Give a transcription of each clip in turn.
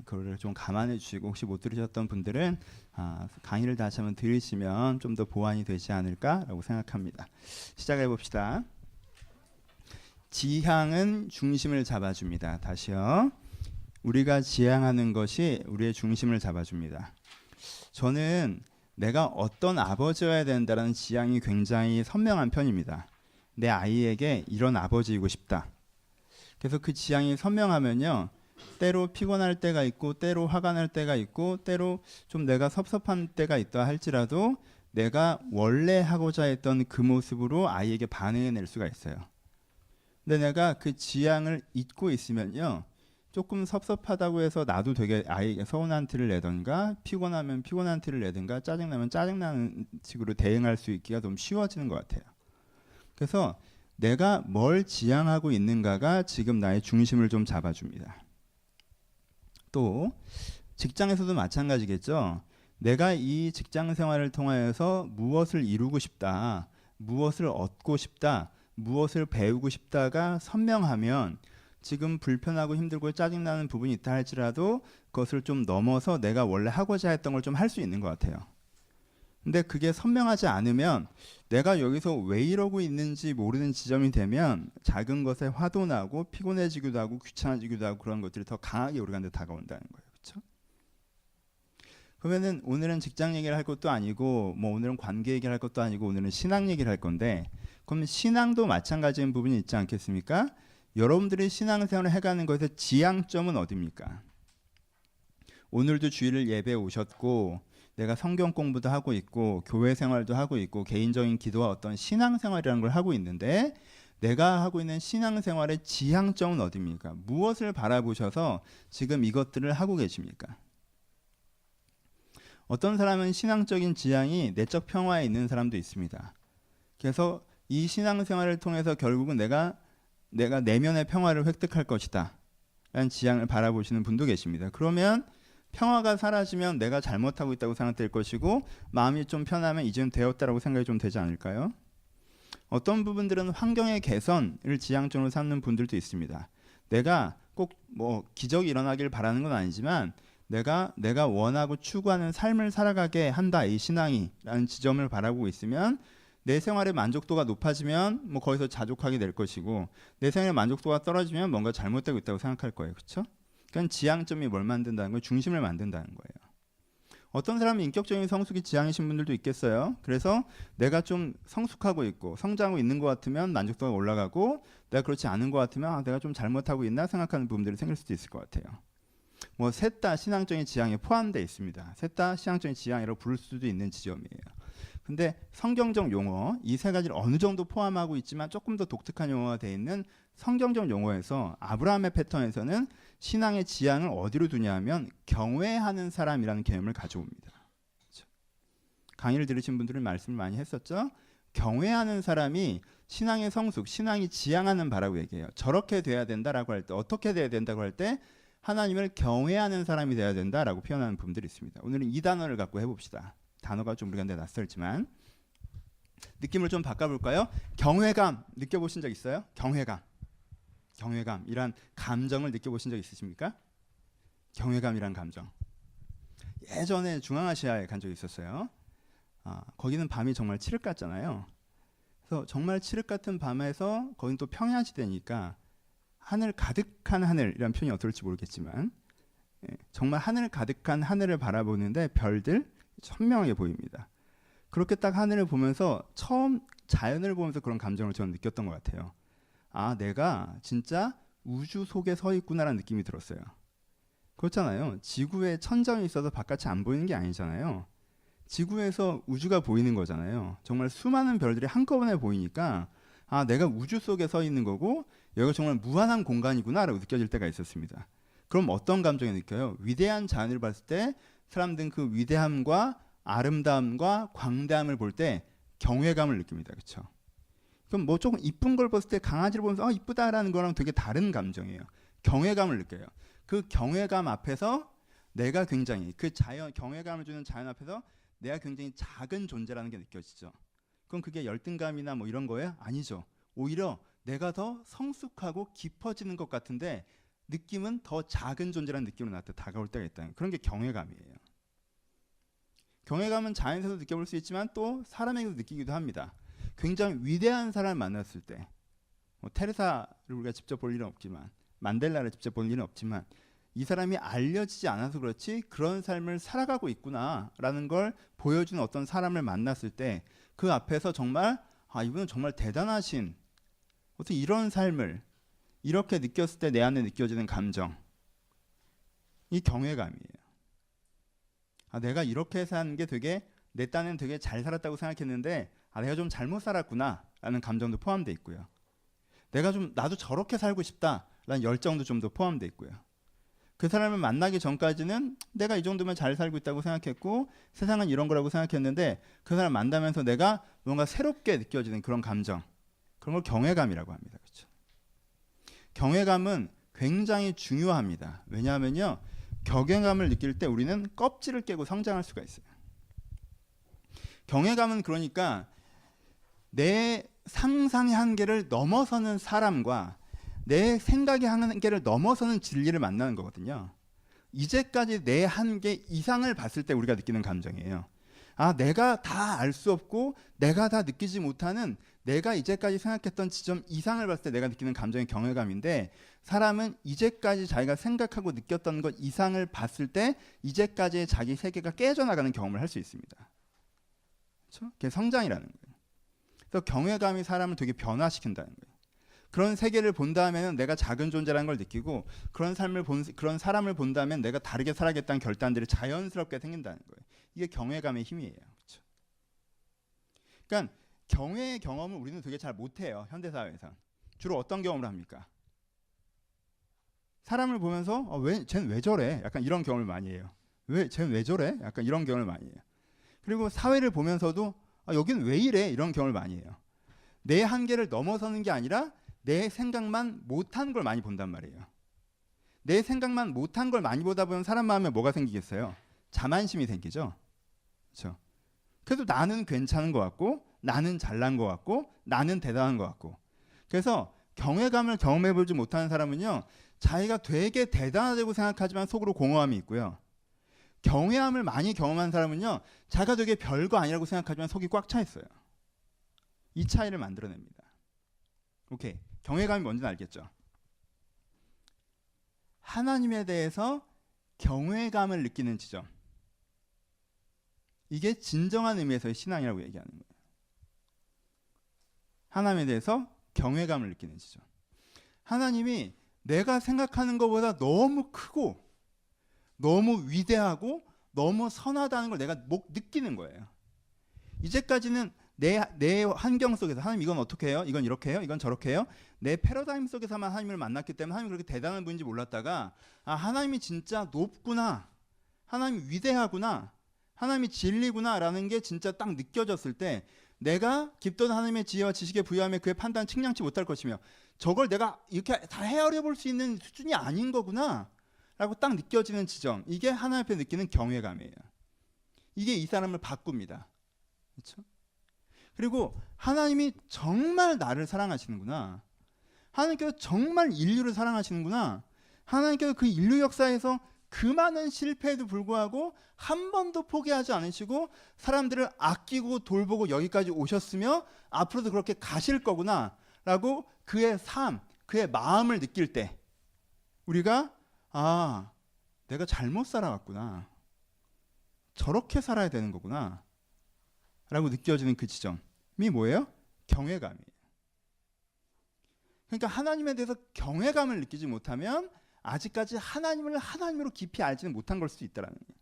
그거를 좀 감안해 주시고 혹시 못 들으셨던 분들은 강의를 다시 한번 들으시면 좀 더 보완이 되지 않을까라고 생각합니다. 시작해 봅시다. 지향은 중심을 잡아줍니다. 다시요. 우리가 지향하는 것이 우리의 중심을 잡아줍니다. 저는 내가 어떤 아버지여야 된다는 지향이 굉장히 선명한 편입니다. 내 아이에게 이런 아버지이고 싶다. 그래서 그 지향이 선명하면요. 때로 피곤할 때가 있고 때로 화가 날 때가 있고 때로 좀 내가 섭섭한 때가 있다 할지라도 내가 원래 하고자 했던 그 모습으로 아이에게 반응해낼 수가 있어요. 근데 내가 그 지향을 잊고 있으면요. 조금 섭섭하다고 해서 나도 되게 아이에게 서운한 티를 내던가 피곤하면 피곤한 티를 내든가 짜증나면 짜증나는 식으로 대응할 수 있기가 좀 쉬워지는 것 같아요. 그래서 내가 뭘 지향하고 있는가가 지금 나의 중심을 좀 잡아줍니다. 또 직장에서도 마찬가지겠죠. 내가 이 직장 생활을 통하여서 무엇을 이루고 싶다, 무엇을 얻고 싶다, 무엇을 배우고 싶다가 선명하면 지금 불편하고 힘들고 짜증나는 부분이 있다 할지라도 그것을 좀 넘어서 내가 원래 하고자 했던 걸 좀 할 수 있는 것 같아요. 근데 그게 선명하지 않으면 내가 여기서 왜 이러고 있는지 모르는 지점이 되면 작은 것에 화도 나고 피곤해지기도 하고 귀찮아지기도 하고 그런 것들이 더 강하게 우리한테 다가온다는 거예요. 그렇죠? 그러면은 오늘은 직장 얘기를 할 것도 아니고 뭐 오늘은 관계 얘기를 할 것도 아니고 오늘은 신앙 얘기를 할 건데 그럼 신앙도 마찬가지인 부분이 있지 않겠습니까? 여러분들이 신앙생활을 해가는 것의 지향점은 어디입니까? 오늘도 주일을 예배에 오셨고 내가 성경 공부도 하고 있고 교회 생활도 하고 있고 개인적인 기도와 어떤 신앙생활이라는 걸 하고 있는데 내가 하고 있는 신앙생활의 지향점은 어디입니까? 무엇을 바라보셔서 지금 이것들을 하고 계십니까? 어떤 사람은 신앙적인 지향이 내적 평화에 있는 사람도 있습니다. 그래서 이 신앙생활을 통해서 결국은 내가 내면의 평화를 획득할 것이다 라는 지향을 바라보시는 분도 계십니다. 그러면 평화가 사라지면 내가 잘못하고 있다고 생각될 것이고 마음이 좀 편하면 이제는 되었다라고 생각이 좀 되지 않을까요? 어떤 부분들은 환경의 개선을 지향점으로 삼는 분들도 있습니다. 내가 꼭 뭐 기적이 일어나길 바라는 건 아니지만 내가 원하고 추구하는 삶을 살아가게 한다 이 신앙이라는 지점을 바라보고 있으면 내 생활의 만족도가 높아지면 뭐 거기서 자족하게 될 것이고 내 생활의 만족도가 떨어지면 뭔가 잘못되고 있다고 생각할 거예요. 그렇죠? 그러니까 지향점이 뭘 만든다는 거예요? 중심을 만든다는 거예요. 어떤 사람은 인격적인 성숙이 지향이신 분들도 있겠어요. 그래서 내가 좀 성숙하고 있고 성장하고 있는 것 같으면 만족도가 올라가고 내가 그렇지 않은 것 같으면 내가 좀 잘못하고 있나 생각하는 부분들이 생길 수도 있을 것 같아요. 뭐 셋 다 신앙적인 지향에 포함되어 있습니다. 셋 다 신앙적인 지향이라고 부를 수도 있는 지점이에요. 근데 성경적 용어 이 세 가지를 어느 정도 포함하고 있지만 조금 더 독특한 용어가 되어 있는 성경적 용어에서 아브라함의 패턴에서는 신앙의 지향을 어디로 두냐면 경외하는 사람이라는 개념을 가져옵니다. 그렇죠? 강의를 들으신 분들은 말씀을 많이 했었죠. 경외하는 사람이 신앙의 성숙, 신앙이 지향하는 바라고 얘기해요. 저렇게 돼야 된다라고 할 때 어떻게 돼야 된다고 할 때 하나님을 경외하는 사람이 돼야 된다라고 표현하는 부분들이 있습니다. 오늘은 이 단어를 갖고 해봅시다. 단어가 좀 우리한테 낯설지만 느낌을 좀 바꿔볼까요? 경외감 느껴보신 적 있어요? 경외감이란 감정을 느껴보신 적 있으십니까? 경외감이란 감정 예전에 중앙아시아에 간 적이 있었어요. 거기는 밤이 정말 칠흑 같잖아요. 그래서 정말 칠흑 같은 밤에서 거긴 또 평야지대니까 하늘 가득한 하늘이란 표현이 어떨지 모르겠지만 정말 하늘 가득한 하늘을 바라보는데 별들 선명하게 보입니다. 그렇게 딱 하늘을 보면서 처음 자연을 보면서 그런 감정을 저는 느꼈던 것 같아요. 내가 진짜 우주 속에 서 있구나라는 느낌이 들었어요. 그렇잖아요. 지구에 천정이 있어서 바깥이 안 보이는 게 아니잖아요. 지구에서 우주가 보이는 거잖아요. 정말 수많은 별들이 한꺼번에 보이니까 내가 우주 속에 서 있는 거고 여기가 정말 무한한 공간이구나라고 느껴질 때가 있었습니다. 그럼 어떤 감정이 느껴요? 위대한 자연을 봤을 때 사람들은 그 위대함과 아름다움과 광대함을 볼 때 경외감을 느낍니다. 그렇죠? 그럼 뭐 조금 이쁜 걸 봤을 때 강아지를 보면서 이쁘다라는 거랑 되게 다른 감정이에요. 경외감을 느껴요. 그 경외감 앞에서 내가 굉장히 그 자연 경외감을 주는 자연 앞에서 내가 굉장히 작은 존재라는 게 느껴지죠. 그럼 그게 열등감이나 뭐 이런 거예요? 아니죠. 오히려 내가 더 성숙하고 깊어지는 것 같은데 느낌은 더 작은 존재라는 느낌으로 나한테 다가올 때가 있다는 그런 게 경외감이에요. 경외감은 자연에서도 느껴볼 수 있지만 또 사람에게도 느끼기도 합니다. 굉장히 위대한 사람을 만났을 때, 뭐 테레사를 우리가 직접 볼 일은 없지만, 만델라를 직접 볼 일은 없지만, 이 사람이 알려지지 않아서 그렇지 그런 삶을 살아가고 있구나라는 걸 보여주는 어떤 사람을 만났을 때 그 앞에서 정말 이분은 정말 대단하신 어떻게 이런 삶을 이렇게 느꼈을 때 내 안에 느껴지는 감정, 이 경외감이에요. 내가 이렇게 사는 게 되게 내 딴에는 되게 잘 살았다고 생각했는데 내가 좀 잘못 살았구나라는 감정도 포함되어 있고요. 나도 저렇게 살고 싶다라는 열정도 좀 더 포함되어 있고요. 그 사람을 만나기 전까지는 내가 이 정도면 잘 살고 있다고 생각했고 세상은 이런 거라고 생각했는데 그 사람 만나면서 내가 뭔가 새롭게 느껴지는 그런 감정, 그런 걸 경외감이라고 합니다. 그렇죠? 경외감은 굉장히 중요합니다. 왜냐하면요, 경외감을 느낄 때 우리는 껍질을 깨고 성장할 수가 있어요. 경외감은 그러니까 내 상상의 한계를 넘어서는 사람과 내 생각의 한계를 넘어서는 진리를 만나는 거거든요. 이제까지 내 한계 이상을 봤을 때 우리가 느끼는 감정이에요. 내가 다 알 수 없고 내가 다 느끼지 못하는 내가 이제까지 생각했던 지점 이상을 봤을 때 내가 느끼는 감정이 경외감인데, 사람은 이제까지 자기가 생각하고 느꼈던 것 이상을 봤을 때 이제까지의 자기 세계가 깨져나가는 경험을 할 수 있습니다. 그렇죠? 그게 성장이라는 거예요. 그래서 경외감이 사람을 되게 변화시킨다는 거예요. 그런 세계를 본 다음에는 내가 작은 존재라는 걸 느끼고 그런 그런 사람을 본 다음엔 내가 다르게 살아야겠다는 결단들이 자연스럽게 생긴다는 거예요. 이게 경외감의 힘이에요. 그렇죠? 그러니까 경외의 경험을 우리는 되게 잘 못해요. 현대사회에서. 주로 어떤 경험을 합니까? 사람을 보면서 쟤는 왜 저래? 약간 이런 경험을 많이 해요. 쟤는 왜 저래? 약간 이런 경험을 많이 해요. 그리고 사회를 보면서도 여기는 왜 이래? 이런 경험을 많이 해요. 내 한계를 넘어서는 게 아니라 내 생각만 못한 걸 많이 본단 말이에요. 내 생각만 못한 걸 많이 보다 보면 사람 마음에 뭐가 생기겠어요? 자만심이 생기죠. 그렇죠? 그래도 나는 괜찮은 것 같고 나는 잘난 것 같고 나는 대단한 것 같고, 그래서 경외감을 경험해보지 못하는 사람은요, 자기가 되게 대단하다고 생각하지만 속으로 공허함이 있고요. 경외함을 많이 경험한 사람은요, 자기가 되게 별거 아니라고 생각하지만 속이 꽉 차 있어요. 이 차이를 만들어냅니다. 오케이. 경외감이 뭔지는 알겠죠? 하나님에 대해서 경외감을 느끼는 지점. 이게 진정한 의미에서의 신앙이라고 얘기하는 거예요. 하나님에 대해서 경외감을 느끼는 지점. 하나님이 내가 생각하는 것보다 너무 크고 너무 위대하고 너무 선하다는 걸 내가 느끼는 거예요. 이제까지는 내 환경 속에서 하나님 이건 어떻게 해요? 이건 이렇게 해요? 이건 저렇게 해요? 내 패러다임 속에서만 하나님을 만났기 때문에 하나님이 그렇게 대단한 분인지 몰랐다가 하나님이 진짜 높구나, 하나님이 위대하구나, 하나님이 진리구나 라는 게 진짜 딱 느껴졌을 때 내가 깊던 하나님의 지혜와 지식의 부여함에 그의 판단 측량치 못할 것이며 저걸 내가 이렇게 다 헤아려 볼 수 있는 수준이 아닌 거구나 라고 딱 느껴지는 지점, 이게 하나님 앞에 느끼는 경외감이에요. 이게 이 사람을 바꿉니다. 그렇죠? 그리고 하나님이 정말 나를 사랑하시는구나, 하나님께서 정말 인류를 사랑하시는구나, 하나님께서 그 인류 역사에서 그 많은 실패에도 불구하고 한 번도 포기하지 않으시고 사람들을 아끼고 돌보고 여기까지 오셨으며 앞으로도 그렇게 가실 거구나 라고 그의 삶, 그의 마음을 느낄 때 우리가 내가 잘못 살아왔구나, 저렇게 살아야 되는 거구나 라고 느껴지는 그 지점이 뭐예요? 경외감이에요. 그러니까 하나님에 대해서 경외감을 느끼지 못하면 아직까지 하나님을 하나님으로 깊이 알지는 못한 걸 수도 있다라는 거예요.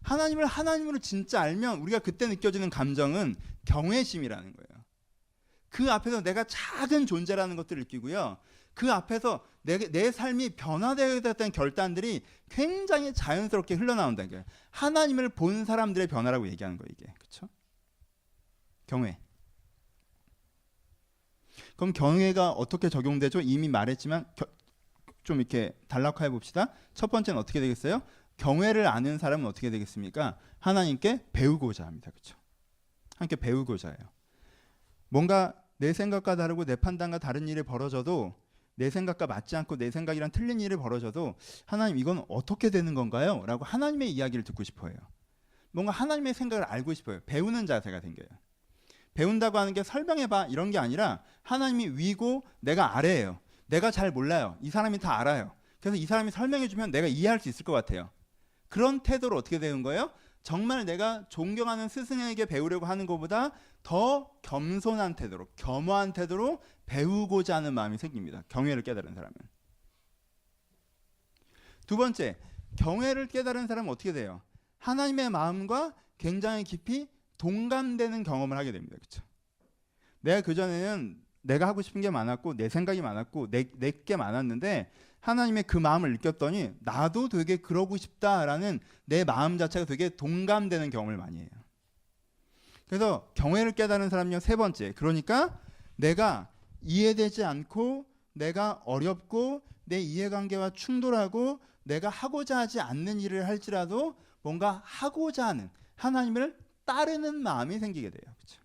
하나님을 하나님으로 진짜 알면 우리가 그때 느껴지는 감정은 경외심이라는 거예요. 그 앞에서 내가 작은 존재라는 것들을 느끼고요. 그 앞에서 내 삶이 변화되었다는 결단들이 굉장히 자연스럽게 흘러나온다는 거예요. 하나님을 본 사람들의 변화라고 얘기하는 거예요, 이게. 그렇죠? 경외. 그럼 경외가 어떻게 적용되죠? 이미 말했지만 좀 이렇게 단락화해 봅시다. 첫 번째는 어떻게 되겠어요? 경외를 아는 사람은 어떻게 되겠습니까? 하나님께 배우고자 합니다. 그렇죠? 함께 배우고자 해요. 뭔가 내 생각과 다르고 내 판단과 다른 일이 벌어져도 내 생각과 맞지 않고 내 생각이랑 틀린 일이 벌어져도 하나님 이건 어떻게 되는 건가요? 라고 하나님의 이야기를 듣고 싶어요. 뭔가 하나님의 생각을 알고 싶어요. 배우는 자세가 생겨요. 배운다고 하는 게 설명해봐 이런 게 아니라 하나님이 위고 내가 아래예요. 내가 잘 몰라요. 이 사람이 다 알아요. 그래서 이 사람이 설명해주면 내가 이해할 수 있을 것 같아요. 그런 태도로 어떻게 되는 거예요? 정말 내가 존경하는 스승에게 배우려고 하는 것보다 더 겸손한 태도로, 겸허한 태도로 배우고자 하는 마음이 생깁니다. 경외를 깨달은 사람은. 두 번째, 경외를 깨달은 사람은 어떻게 돼요? 하나님의 마음과 굉장히 깊이 동감되는 경험을 하게 됩니다. 그렇죠? 내가 그전에는 내가 하고 싶은 게 많았고 내 생각이 많았고 내게 많았는데 하나님의 그 마음을 느꼈더니 나도 되게 그러고 싶다라는 내 마음 자체가 되게 동감되는 경험을 많이 해요. 그래서 경외를 깨달은 사람은요, 세 번째, 그러니까 내가 이해되지 않고 내가 어렵고 내 이해관계와 충돌하고 내가 하고자 하지 않는 일을 할지라도 뭔가 하고자 하는 하나님을 따르는 마음이 생기게 돼요. 그렇죠?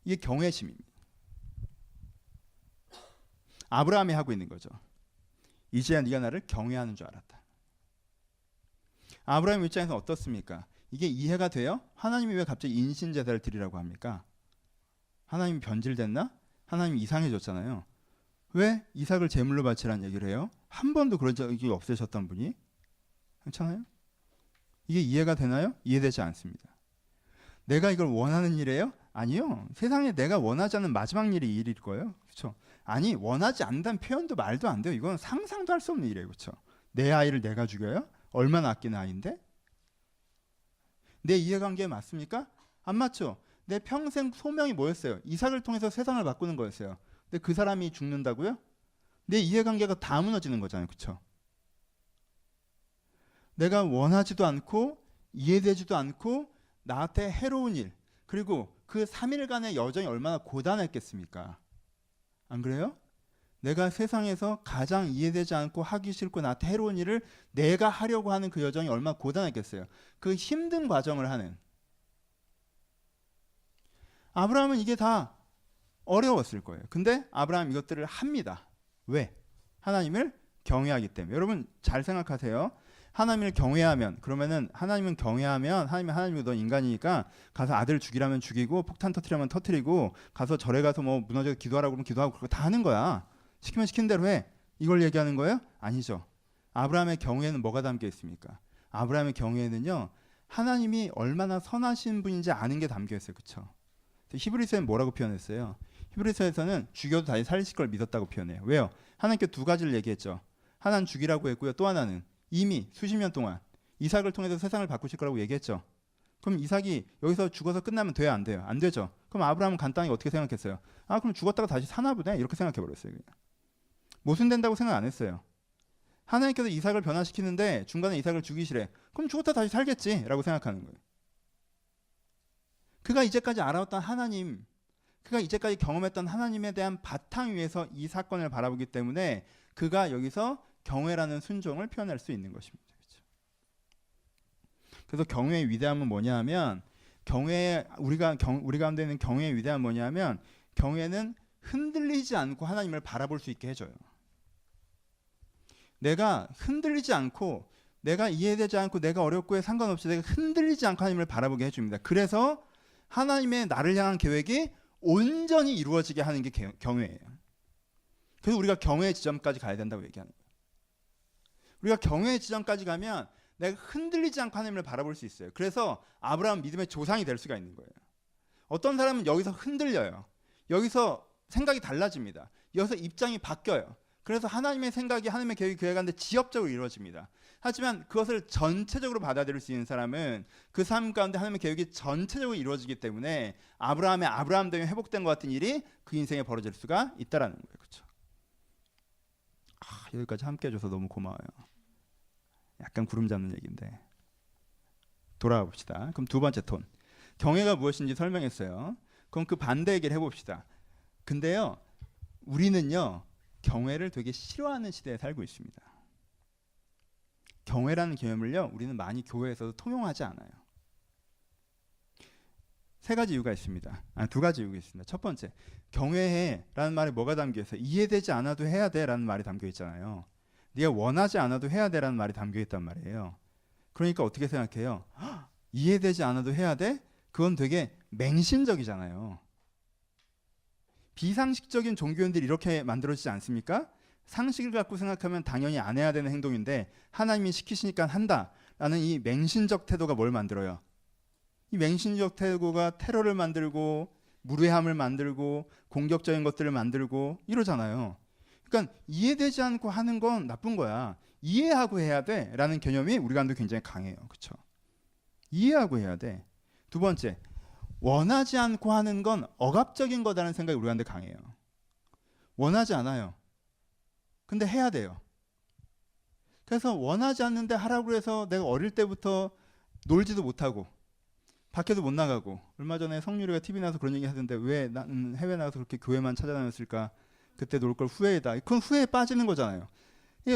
이게 경외심입니다. 아브라함이 하고 있는 거죠. 이제야 네가 나를 경외하는 줄 알았다. 아브라함 입장에서 어떻습니까? 이게 이해가 돼요? 하나님이 왜 갑자기 인신제사를 드리라고 합니까? 하나님이 변질됐나? 하나님이 이상해졌잖아요. 왜 이삭을 제물로 바치라는 얘기를 해요? 한 번도 그런 적이 없으셨던 분이? 괜찮아요? 이게 이해가 되나요? 이해되지 않습니다. 내가 이걸 원하는 일이에요? 아니요. 세상에 내가 원하지 않는 마지막 일이 이 일일 거예요. 그렇죠? 아니, 원하지 않는다는 표현도 말도 안 돼요. 이건 상상도 할 수 없는 일이에요. 그렇죠? 내 아이를 내가 죽여요? 얼마나 아끼는 아이인데? 내 이해관계에 맞습니까? 안 맞죠? 내 평생 소명이 뭐였어요? 이삭을 통해서 세상을 바꾸는 거였어요. 근데 그 사람이 죽는다고요? 내 이해관계가 다 무너지는 거잖아요. 그렇죠? 내가 원하지도 않고 이해되지도 않고 나한테 해로운 일, 그리고 그 3일간의 여정이 얼마나 고단했겠습니까? 안 그래요? 내가 세상에서 가장 이해되지 않고 하기 싫고 나한테 해로운 일을 내가 하려고 하는 그 여정이 얼마나 고단했겠어요. 그 힘든 과정을 하는. 아브라함은 이게 다 어려웠을 거예요. 근데 아브라함 이것들을 합니다. 왜? 하나님을 경외하기 때문에. 여러분 잘 생각하세요. 하나님을 경외하면, 그러면은 하나님은 경외하면 하나님이고 넌 인간이니까 가서 아들 죽이라면 죽이고 폭탄 터트리면 터트리고 가서 절에 가서 뭐 무너져서 기도하라고 그러면 기도하고 그거 다 하는 거야. 시키면 시킨 대로 해. 이걸 얘기하는 거예요? 아니죠. 아브라함의 경외에는 뭐가 담겨 있습니까? 아브라함의 경외에는요, 하나님이 얼마나 선하신 분인지 아는 게 담겨 있어요. 그렇죠? 히브리서에는 뭐라고 표현했어요? 히브리서에서는 죽여도 다시 살리실 걸 믿었다고 표현해요. 왜요? 하나님께 두 가지를 얘기했죠. 하나는 죽이라고 했고요. 또 하나는 이미 수십 년 동안 이삭을 통해서 세상을 바꾸실 거라고 얘기했죠. 그럼 이삭이 여기서 죽어서 끝나면 돼요? 안 돼요? 안 되죠. 그럼 아브라함은 간단히 어떻게 생각했어요? 아, 그럼 죽었다가 다시 사나 보네? 이렇게 생각해버렸어요. 그냥. 모순된다고 생각 안 했어요. 하나님께서 이삭을 변화시키는데 중간에 이삭을 죽이시래. 그럼 죽었다 다시 살겠지? 라고 생각하는 거예요. 그가 이제까지 알아왔던 하나님, 그가 이제까지 경험했던 하나님에 대한 바탕 위에서 이 사건을 바라보기 때문에 그가 여기서 경외라는 순종을 표현할 수 있는 것입니다. 그렇죠? 그래서 경외의 위대함은 뭐냐 하면, 우리 가운데 있는 경외의 위대함은 뭐냐 하면, 경외는 흔들리지 않고 하나님을 바라볼 수 있게 해줘요. 내가 흔들리지 않고, 내가 이해되지 않고, 내가 어렵고에 상관없이 내가 흔들리지 않고 하나님을 바라보게 해줍니다. 그래서 하나님의 나를 향한 계획이 온전히 이루어지게 하는 게 경외예요. 그래서 우리가 경외의 지점까지 가야 된다고 얘기하는 거예요. 우리가 경외의 지점까지 가면 내가 흔들리지 않고 하나님을 바라볼 수 있어요. 그래서 아브라함 믿음의 조상이 될 수가 있는 거예요. 어떤 사람은 여기서 흔들려요. 여기서 생각이 달라집니다. 여기서 입장이 바뀌어요. 그래서 하나님의 생각이, 하나님의 계획이 그에 가는데 지엽적으로 이루어집니다. 하지만 그것을 전체적으로 받아들일 수 있는 사람은 그 삶 가운데 하나님의 계획이 전체적으로 이루어지기 때문에 아브라함의 아브라함됨이 회복된 것 같은 일이 그 인생에 벌어질 수가 있다라는 거예요. 그렇죠? 여기까지 함께 해줘서 너무 고마워요. 약간 구름 잡는 얘기인데 돌아가 봅시다. 그럼 두 번째 톤, 경외가 무엇인지 설명했어요. 그럼 그 반대 얘기를 해봅시다. 근데요, 우리는요 경외를 되게 싫어하는 시대에 살고 있습니다. 경외라는 개념을요 우리는 많이 교회에서도 통용하지 않아요. 세 가지 이유가 있습니다. 두 가지 이유가 있습니다. 첫 번째, 경외해라는 말에 뭐가 담겨 있어요? 이해되지 않아도 해야 돼라는 말이 담겨 있잖아요. 네가 원하지 않아도 해야 돼라는 말이 담겨 있단 말이에요. 그러니까 어떻게 생각해요? 이해되지 않아도 해야 돼? 그건 되게 맹신적이잖아요. 비상식적인 종교인들이 이렇게 만들어지지 않습니까? 상식을 갖고 생각하면 당연히 안 해야 되는 행동인데 하나님이 시키시니까 한다라는 이 맹신적 태도가 뭘 만들어요? 이 맹신적 태도가 테러를 만들고 무례함을 만들고 공격적인 것들을 만들고 이러잖아요. 그러니까 이해되지 않고 하는 건 나쁜 거야. 이해하고 해야 돼라는 개념이 우리 가운데 굉장히 강해요. 그렇죠? 이해하고 해야 돼. 두 번째, 원하지 않고 하는 건 억압적인 거다라는 생각이 우리 가운데 강해요. 원하지 않아요. 근데 해야 돼요. 그래서 원하지 않는데 하라고 해서 내가 어릴 때부터 놀지도 못하고 밖에도 못 나가고, 얼마 전에 성유리가 TV 나와서 그런 얘기 하던데 왜 나는 해외 나가서 그렇게 교회만 찾아다녔을까? 그때 놀 걸 후회다. 그건 후회에 빠지는 거잖아요.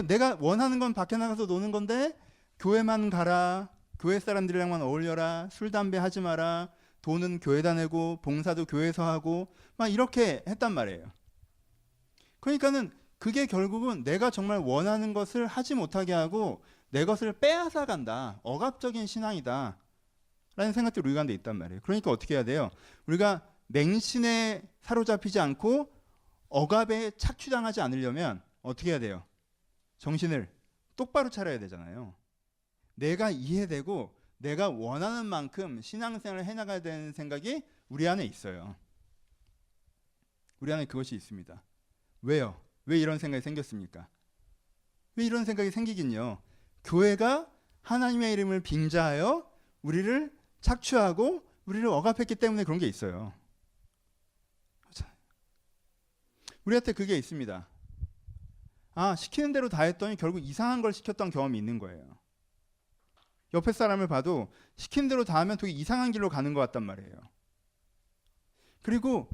내가 원하는 건 밖에 나가서 노는 건데 교회만 가라, 교회 사람들이랑만 어울려라, 술 담배 하지 마라, 돈은 교회다 내고 봉사도 교회에서 하고 막 이렇게 했단 말이에요. 그러니까는 그게 결국은 내가 정말 원하는 것을 하지 못하게 하고 내 것을 빼앗아 간다. 억압적인 신앙이다 라는 생각들이 우리 가운데 있단 말이에요. 그러니까 어떻게 해야 돼요? 우리가 맹신에 사로잡히지 않고 억압에 착취당하지 않으려면 어떻게 해야 돼요? 정신을 똑바로 차려야 되잖아요. 내가 이해되고 내가 원하는 만큼 신앙생활을 해나가야 되는 생각이 우리 안에 있어요. 우리 안에 그것이 있습니다. 왜요? 왜 이런 생각이 생겼습니까? 왜 이런 생각이 생기긴요? 교회가 하나님의 이름을 빙자하여 우리를 착취하고 우리를 억압했기 때문에 그런 게 있어요. 우리한테 그게 있습니다. 시키는 대로 다 했더니 결국 이상한 걸 시켰던 경험이 있는 거예요. 옆에 사람을 봐도 시키는 대로 다 하면 되게 이상한 길로 가는 것 같단 말이에요. 그리고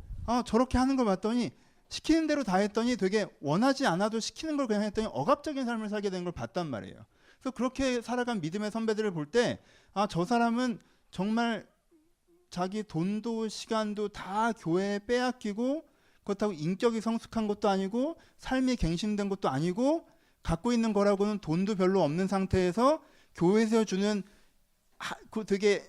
저렇게 하는 걸 봤더니 시키는 대로 다 했더니 되게 원하지 않아도 시키는 걸 그냥 했더니 억압적인 삶을 살게 되는 걸 봤단 말이에요. 그래서 그렇게 살아간 믿음의 선배들을 볼 때 저 사람은 정말 자기 돈도 시간도 다 교회에 빼앗기고 그렇다고 인격이 성숙한 것도 아니고 삶이 갱신된 것도 아니고 갖고 있는 거라고는 돈도 별로 없는 상태에서 교회에서 주는 그 되게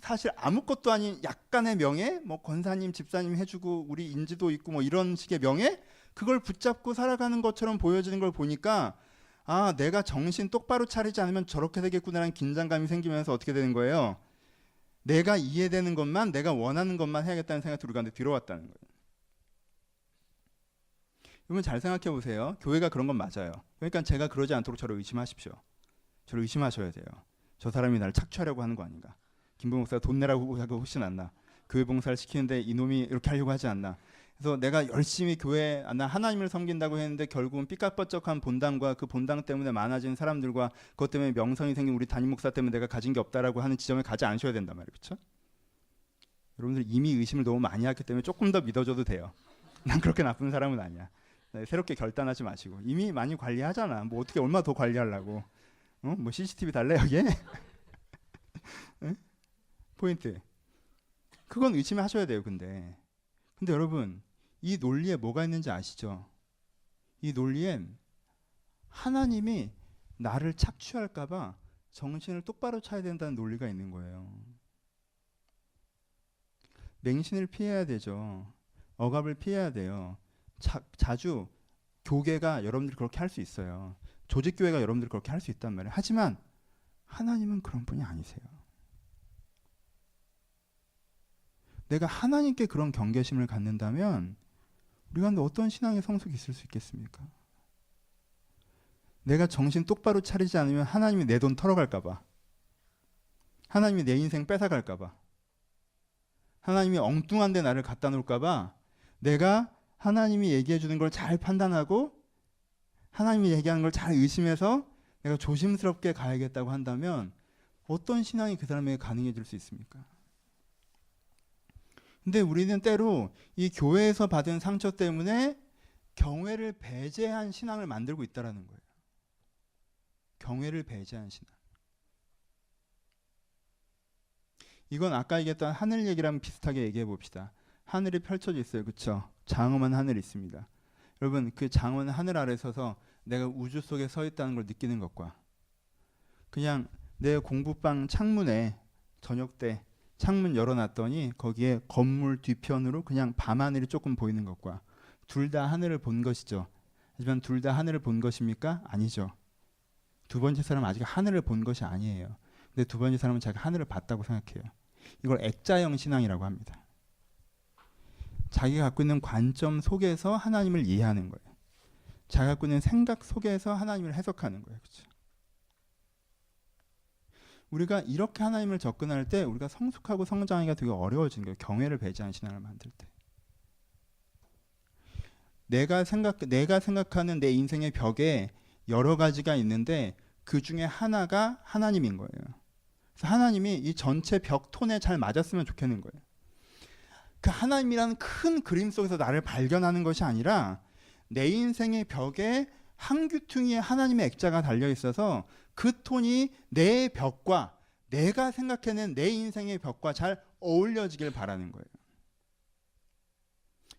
사실 아무것도 아닌 약간의 명예, 뭐 권사님, 집사님 해주고 우리 인지도 있고 뭐 이런 식의 명예, 그걸 붙잡고 살아가는 것처럼 보여지는 걸 보니까 내가 정신 똑바로 차리지 않으면 저렇게 되겠구나라는 긴장감이 생기면서 어떻게 되는 거예요? 내가 이해되는 것만, 내가 원하는 것만 해야겠다는 생각이 우리 가운데 들어왔다는 거예요. 여러분 잘 생각해 보세요. 교회가 그런 건 맞아요. 그러니까 제가 그러지 않도록 저를 의심하십시오. 저를 의심하셔야 돼요. 저 사람이 나를 착취하려고 하는 거 아닌가? 김부 목사가 돈 내라고 하고 혹시 낫나? 교회 봉사를 시키는데 이놈이 이렇게 하려고 하지 않나? 그래서 내가 열심히 교회 나 하나님을 섬긴다고 했는데 결국은 삐까뻔쩍한 본당과 그 본당 때문에 많아진 사람들과 그것 때문에 명성이 생긴 우리 담임 목사 때문에 내가 가진 게 없다라고 하는 지점에 가지 않으셔야 된단 말이에요. 그렇죠? 여러분들 이미 의심을 너무 많이 했기 때문에 조금 더 믿어줘도 돼요. 난 그렇게 나쁜 사람은 아니야. 새롭게 결단하지 마시고 이미 많이 관리하잖아. 뭐 어떻게 얼마 더 관리하려고? 뭐 CCTV 달래 여기에? 포인트. 그건 의심하셔야 돼요. 근데 여러분 이 논리에 뭐가 있는지 아시죠? 이 논리엔 하나님이 나를 착취할까봐 정신을 똑바로 차야 된다는 논리가 있는 거예요. 맹신을 피해야 되죠. 억압을 피해야 돼요. 자주 교계가 여러분들이 그렇게 할 수 있어요. 조직교회가 여러분들이 그렇게 할 수 있단 말이에요. 하지만 하나님은 그런 분이 아니세요. 내가 하나님께 그런 경계심을 갖는다면 우리가 어떤 신앙의 성숙이 있을 수 있겠습니까? 내가 정신 똑바로 차리지 않으면 하나님이 내 돈 털어갈까 봐, 하나님이 내 인생 뺏어갈까 봐, 하나님이 엉뚱한 데 나를 갖다 놓을까 봐 내가 하나님이 얘기해 주는 걸 잘 판단하고 하나님이 얘기하는 걸 잘 의심해서 내가 조심스럽게 가야겠다고 한다면 어떤 신앙이 그 사람에게 가능해질 수 있습니까? 근데 우리는 때로 이 교회에서 받은 상처 때문에 경외를 배제한 신앙을 만들고 있다는 거예요. 경외를 배제한 신앙. 이건 아까 얘기했던 하늘 얘기랑 비슷하게 얘기해 봅시다. 하늘이 펼쳐져 있어요. 그렇죠? 장엄한 하늘이 있습니다. 여러분 그 장엄한 하늘 아래 서서 내가 우주 속에 서 있다는 걸 느끼는 것과 그냥 내 공부방 창문에 저녁 때 창문 열어놨더니 거기에 건물 뒤편으로 그냥 밤하늘이 조금 보이는 것과 둘 다 하늘을 본 것이죠. 하지만 둘 다 하늘을 본 것입니까? 아니죠. 두 번째 사람은 아직 하늘을 본 것이 아니에요. 근데 두 번째 사람은 자기가 하늘을 봤다고 생각해요. 이걸 액자형 신앙이라고 합니다. 자기가 갖고 있는 관점 속에서 하나님을 이해하는 거예요. 자기가 갖고 있는 생각 속에서 하나님을 해석하는 거예요. 그렇죠? 우리가 이렇게 하나님을 접근할 때 우리가 성숙하고 성장하기가 되게 어려워지는 거예요. 경외를 배제한 신앙을 만들 때. 내가 생각하는 내 인생의 벽에 여러 가지가 있는데 그 중에 하나가 하나님인 거예요. 그래서 하나님이 이 전체 벽 톤에 잘 맞았으면 좋겠는 거예요. 그 하나님이라는 큰 그림 속에서 나를 발견하는 것이 아니라 내 인생의 벽에 한 귀퉁이에 하나님의 액자가 달려 있어서 그 톤이 내 벽과 내가 생각해낸 내 인생의 벽과 잘 어울려지길 바라는 거예요.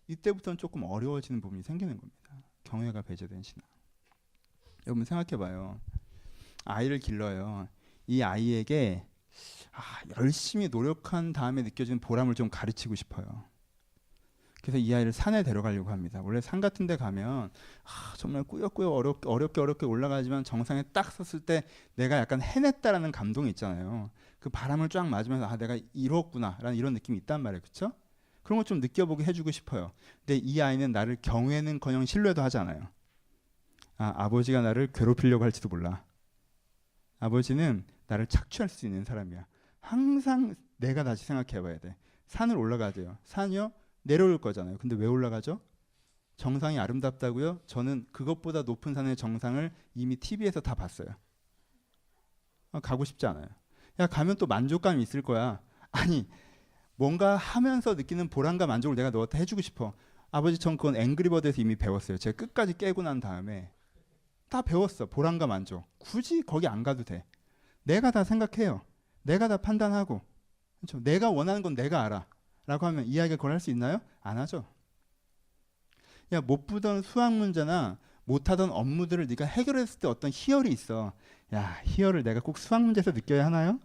이때부터는 조금 어려워지는 부분이 생기는 겁니다. 경외가 배제된 신앙. 여러분 생각해봐요. 아이를 길러요. 이 아이에게 열심히 노력한 다음에 느껴지는 보람을 좀 가르치고 싶어요. 그래서 이 아이를 산에 데려가려고 합니다. 원래 산 같은 데 가면 정말 꾸역꾸역 어렵게 올라가지만 정상에 딱 섰을 때 내가 약간 해냈다라는 감동이 있잖아요. 그 바람을 쫙 맞으면서 내가 이뤘구나 라는 이런 느낌이 있단 말이에요. 그렇죠? 그런 거 좀 느껴보게 해주고 싶어요. 근데 이 아이는 나를 경외는커녕 신뢰도 하잖아요. 아버지가 나를 괴롭히려고 할지도 몰라. 아버지는 나를 착취할 수 있는 사람이야. 항상 내가 다시 생각해봐야 돼. 산을 올라가야 돼요. 산이요? 내려올 거잖아요. 근데 왜 올라가죠? 정상이 아름답다고요? 저는 그것보다 높은 산의 정상을 이미 TV에서 다 봤어요. 가고 싶지 않아요. 야, 가면 또 만족감이 있을 거야. 아니, 뭔가 하면서 느끼는 보람과 만족을 내가 너한테 해주고 싶어. 아버지, 전 그건 앵그리버드에서 이미 배웠어요. 제가 끝까지 깨고 난 다음에 다 배웠어. 보람과 만족. 굳이 거기 안 가도 돼. 내가 다 생각해요. 내가 다 판단하고. 그렇죠? 내가 원하는 건 내가 알아. 라고 하면 이 아이가 그걸 할 수 있나요? 안 하죠. 야, 못 푸던 수학 문제나 못하던 업무들을 네가 해결했을 때 어떤 희열이 있어. 야, 희열을 내가 꼭 수학 문제에서 느껴야 하나요?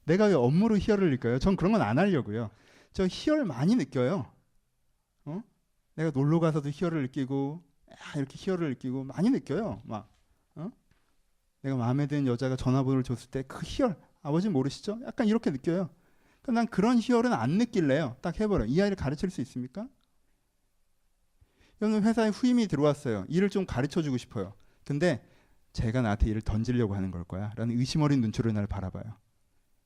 내가 왜 업무로 희열을 느껴요? 전 그런 건 안 하려고요. 저 희열 많이 느껴요. 내가 놀러 가서도 희열을 느끼고 이렇게 희열을 느끼고 많이 느껴요. 내가 마음에 드는 여자가 전화번호를 줬을 때 그 희열, 아버지 모르시죠? 약간 이렇게 느껴요. 그러니까 난 그런 희열은 안 느낄래요. 딱 해버려. 이 아이를 가르칠 수 있습니까? 여러분 회사에 후임이 들어왔어요. 일을 좀 가르쳐주고 싶어요. 근데 제가 나한테 일을 던지려고 하는 걸 거야 라는 의심 어린 눈초리로 나를 바라봐요.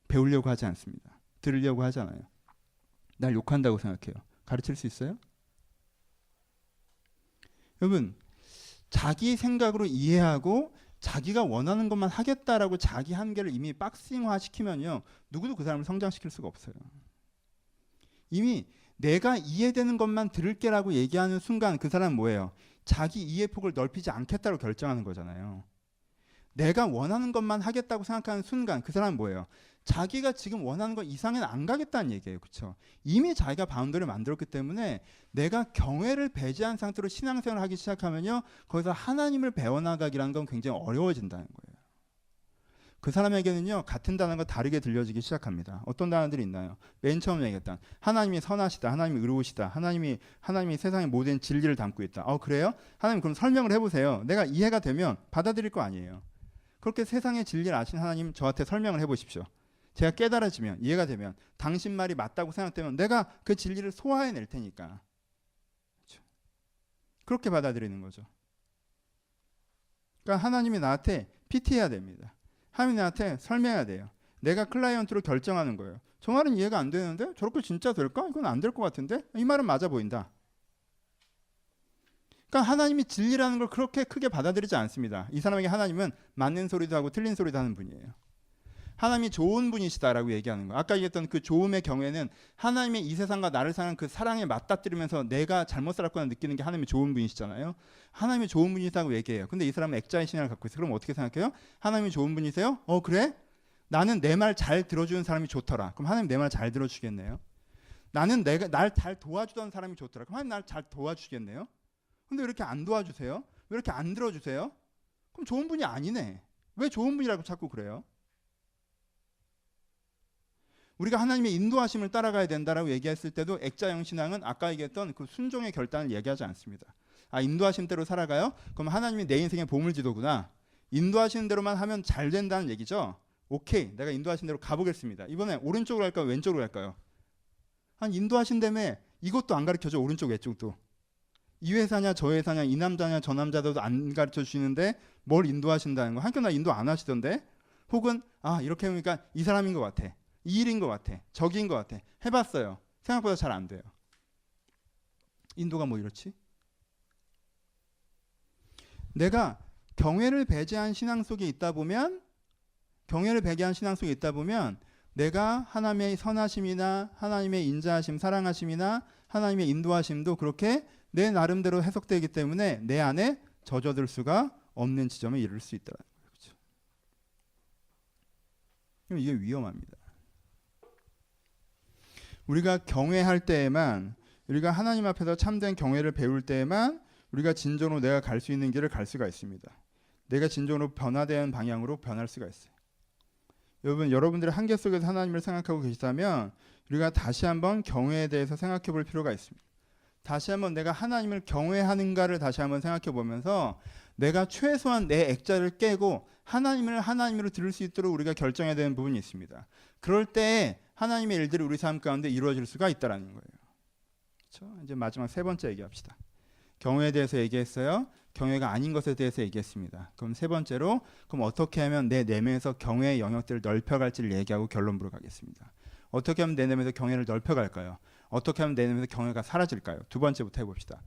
배우려고 하지 않습니다. 들으려고 하잖아요. 날 욕한다고 생각해요. 가르칠 수 있어요? 여러분 자기 생각으로 이해하고 자기가 원하는 것만 하겠다라고 자기 한계를 이미 박스잉화 시키면요. 누구도 그 사람을 성장시킬 수가 없어요. 이미 내가 이해되는 것만 들을게라고 얘기하는 순간 그 사람은 뭐예요? 자기 이해폭을 넓히지 않겠다고 결정하는 거잖아요. 내가 원하는 것만 하겠다고 생각하는 순간 그 사람은 뭐예요? 자기가 지금 원하는 것 이상은 안 가겠다는 얘기예요. 그렇죠? 이미 자기가 바운더리를 만들었기 때문에 내가 경외를 배제한 상태로 신앙생활을 하기 시작하면요. 거기서 하나님을 배워나가기라는 건 굉장히 어려워진다는 거예요. 그 사람에게는요. 같은 단어가 다르게 들려지기 시작합니다. 어떤 단어들이 있나요? 맨 처음 얘기했던 하나님이 선하시다. 하나님이 의로우시다. 하나님이 세상의 모든 진리를 담고 있다. 그래요? 하나님 그럼 설명을 해보세요. 내가 이해가 되면 받아들일 거 아니에요. 그렇게 세상의 진리를 아신 하나님 저한테 설명을 해보십시오. 제가 깨달아지면 이해가 되면 당신 말이 맞다고 생각되면 내가 그 진리를 소화해낼 테니까. 그렇죠? 그렇게 받아들이는 거죠. 그러니까 하나님이 나한테 PT해야 됩니다. 하나님이 나한테 설명해야 돼요. 내가 클라이언트로 결정하는 거예요. 저 말은 이해가 안 되는데 저렇게 진짜 될까? 이건 안 될 것 같은데? 이 말은 맞아 보인다. 그러니까 하나님이 진리라는 걸 그렇게 크게 받아들이지 않습니다. 이 사람에게 하나님은 맞는 소리도 하고 틀린 소리도 하는 분이에요. 하나님이 좋은 분이시다라고 얘기하는 거예요. 아까 얘기했던 그 좋음의 경우에는 하나님의 이 세상과 나를 사는 그 사랑에 맞닥뜨리면서 내가 잘못 살았구나 느끼는 게 하나님이 좋은 분이시잖아요. 하나님이 좋은 분이시다고 얘기해요. 근데 이 사람은 액자의 신앙을 갖고 있어요. 그럼 어떻게 생각해요? 하나님이 좋은 분이세요? 그래? 나는 내 말 잘 들어주는 사람이 좋더라. 그럼 하나님 내 말 잘 들어주겠네요. 나는 날 잘 도와주던 사람이 좋더라. 그럼 하나님 날 잘 도와주겠네요. 근데 왜 이렇게 안 도와주세요? 왜 이렇게 안 들어주세요? 그럼 좋은 분이 아니네. 왜 좋은 분이라고 자꾸 그래요? 우리가 하나님의 인도하심을 따라가야 된다라고 얘기했을 때도 액자형 신앙은 아까 얘기했던 그 순종의 결단을 얘기하지 않습니다. 아, 인도하심대로 살아가요? 그럼 하나님이 내 인생의 보물지도구나. 인도하시는 대로만 하면 잘 된다는 얘기죠. 오케이, 내가 인도하신 대로 가보겠습니다. 이번에 오른쪽으로 갈까요? 왼쪽으로 갈까요? 한 인도하신다며 이것도 안 가르쳐줘. 오른쪽 왼쪽도. 이 회사냐 저 회사냐 이 남자냐 저 남자도 안 가르쳐 주시는데 뭘 인도하신다는 거. 한편 나 인도 안 하시던데. 혹은 아 이렇게 해보니까 이 사람인 것 같아. 이 일인 것 같아. 저기인 것 같아. 해봤어요. 생각보다 잘 안 돼요. 인도가 뭐 이렇지? 내가 경외를 배제한 신앙 속에 있다 보면 내가 하나님의 선하심이나 하나님의 인자하심, 사랑하심이나 하나님의 인도하심도 그렇게 내 나름대로 해석되기 때문에 내 안에 젖어들 수가 없는 지점에 이를 수 있다는 거예요. 그렇죠? 그럼 이게 위험합니다. 우리가 경외할 때에만, 우리가 하나님 앞에서 참된 경외를 배울 때에만 우리가 진정으로 내가 갈 수 있는 길을 갈 수가 있습니다. 내가 진정으로 변화된 방향으로 변할 수가 있어요. 여러분들의 한계 속에서 하나님을 생각하고 계시다면 우리가 다시 한번 경외에 대해서 생각해 볼 필요가 있습니다. 다시 한번 내가 하나님을 경외하는가를 다시 한번 생각해 보면서 내가 최소한 내 액자를 깨고 하나님을 하나님으로 들을 수 있도록 우리가 결정해야 되는 부분이 있습니다. 그럴 때 하나님의 일들이 우리 삶 가운데 이루어질 수가 있다는 거예요. 그렇죠? 이제 마지막 세 번째 얘기합시다. 경외에 대해서 얘기했어요. 경외가 아닌 것에 대해서 얘기했습니다. 그럼 세 번째로 그럼 어떻게 하면 내 내면에서 경외의 영역들을 넓혀갈지를 얘기하고 결론부로 가겠습니다. 어떻게 하면 내 내면에서 경외를 넓혀갈까요? 어떻게 하면 내 내면에서 경외가 사라질까요? 두 번째부터 해봅시다.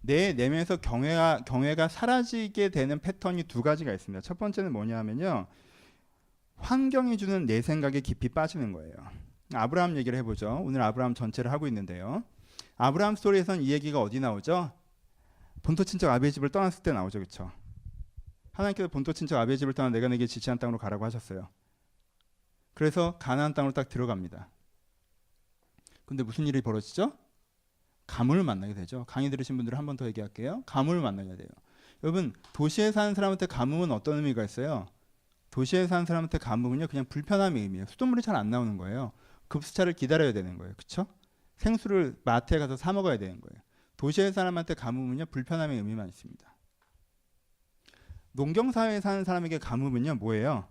내 내면에서 경외가 사라지게 되는 패턴이 두 가지가 있습니다. 첫 번째는 뭐냐 하면요. 환경이 주는 내 생각에 깊이 빠지는 거예요. 아브라함 얘기를 해보죠. 오늘 아브라함 전체를 하고 있는데요. 아브라함 스토리에서는 이 얘기가 어디 나오죠? 본토 친척 아비의 집을 떠났을 때 나오죠. 그렇죠? 하나님께서 본토 친척 아비의 집을 떠나 내가 내게 지시한 땅으로 가라고 하셨어요. 그래서 가나안 땅으로 딱 들어갑니다. 근데 무슨 일이 벌어지죠? 가물을 만나게 되죠. 강의 들으신 분들은 한 번 더 얘기할게요. 가물을 만나게 돼요. 여러분 도시에 사는 사람한테 가뭄은 어떤 의미가 있어요? 도시에 사는 사람한테 가뭄은요 그냥 불편함의 의미예요. 수돗물이 잘 안 나오는 거예요. 급수차를 기다려야 되는 거예요. 그렇죠? 생수를 마트에 가서 사 먹어야 되는 거예요. 도시의 사람한테 가뭄은요 불편함의 의미만 있습니다. 농경사회에 사는 사람에게 가뭄은요 뭐예요?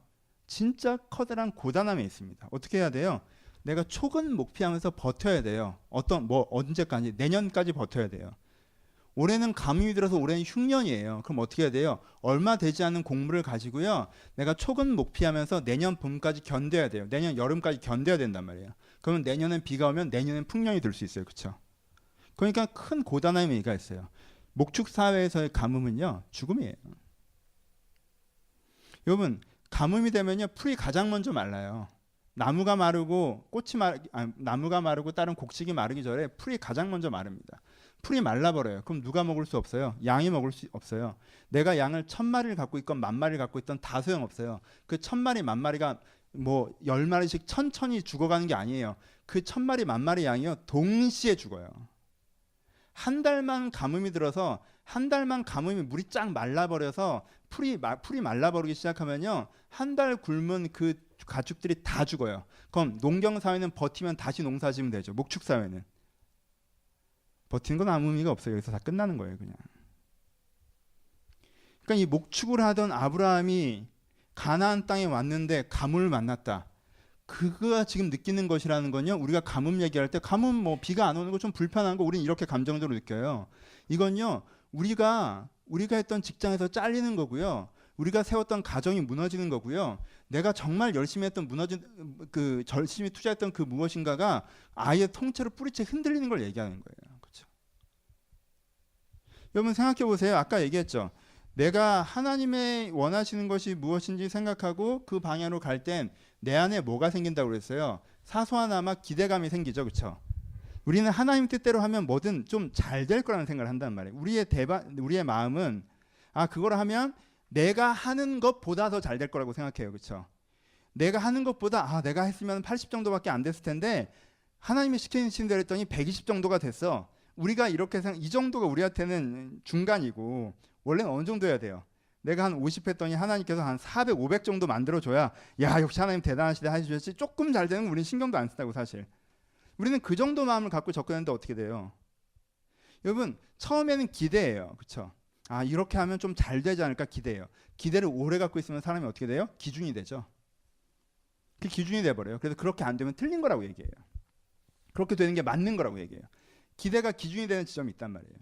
진짜 커다란 고단함에 있습니다. 어떻게 해야 돼요? 내가 촉은 목피하면서 버텨야 돼요. 언제까지? 내년까지 버텨야 돼요. 올해는 가뭄이 들어서 올해는 흉년이에요. 그럼 어떻게 해야 돼요? 얼마 되지 않은 곡물을 가지고요. 내가 촉은 목피하면서 내년 봄까지 견뎌야 돼요. 내년 여름까지 견뎌야 된단 말이에요. 그러면 내년엔 비가 오면 내년엔 풍년이 들 수 있어요. 그렇죠? 그러니까 큰 고단함의 의미가 있어요. 목축 사회에서의 가뭄은요. 죽음이에요. 여러분 가뭄이 되면요. 풀이 가장 먼저 말라요. 나무가 마르고 나무가 마르고 다른 곡식이 마르기 전에 풀이 가장 먼저 마릅니다. 풀이 말라버려요. 그럼 누가 먹을 수 없어요? 양이 먹을 수 없어요. 내가 양을 1000마리를 갖고 있건 10,000마리를 갖고 있던 다 소용없어요. 그 1000마리 10,000마리가 뭐 10마리씩 천천히 죽어가는 게 아니에요. 그 1000마리 10,000마리 양이요 동시에 죽어요. 한 달만 가뭄이 들어서 한 달만 가뭄이 물이 쫙 말라버려서 풀이 말라버리기 시작하면요 한 달 굶은 그 가축들이 다 죽어요. 그럼 농경사회는 버티면 다시 농사지으면 되죠. 목축사회는 버티는 건 아무 의미가 없어요. 여기서 다 끝나는 거예요. 그냥. 그러니까 이 목축을 하던 아브라함이 가나안 땅에 왔는데 가뭄을 만났다. 그가 지금 느끼는 것이라는 건요. 우리가 가뭄 얘기할 때 가뭄 뭐 비가 안 오는 거 좀 불편한 거 우리는 이렇게 감정적으로 느껴요. 이건요. 우리가 했던 직장에서 잘리는 거고요. 우리가 세웠던 가정이 무너지는 거고요. 내가 정말 열심히 했던 열심히 투자했던 그 무엇인가가 아예 통째로 뿌리채 흔들리는 걸 얘기하는 거예요. 그렇죠? 여러분 생각해 보세요. 아까 얘기했죠. 내가 하나님의 원하시는 것이 무엇인지 생각하고 그 방향으로 갈 땐 내 안에 뭐가 생긴다고 그랬어요? 사소하나마 기대감이 생기죠. 그렇죠? 우리는 하나님 뜻대로 하면 뭐든 좀 잘 될 거라는 생각을 한단 말이에요. 우리의 마음은 그걸 하면 내가 하는 것보다 더 잘 될 거라고 생각해요. 그렇죠? 내가 하는 것보다 내가 했으면 80 정도밖에 안 됐을 텐데 하나님이 시키신 대로 했더니 120 정도가 됐어. 우리가 이렇게 이 정도가 우리한테는 중간이고 원래는 어느 정도 해야 돼요? 내가 한 50 했더니 하나님께서 한 400, 500 정도 만들어줘야 야 역시 하나님 대단하시다 해주셨지. 조금 잘 되는 건 우리는 신경도 안 쓴다고 사실. 우리는 그 정도 마음을 갖고 접근했는데 어떻게 돼요? 여러분 처음에는 기대예요. 그렇죠? 이렇게 하면 좀 잘 되지 않을까 기대예요. 기대를 오래 갖고 있으면 사람이 어떻게 돼요? 기준이 되죠. 그 기준이 돼버려요. 그래서 그렇게 안 되면 틀린 거라고 얘기해요. 그렇게 되는 게 맞는 거라고 얘기해요. 기대가 기준이 되는 지점이 있단 말이에요.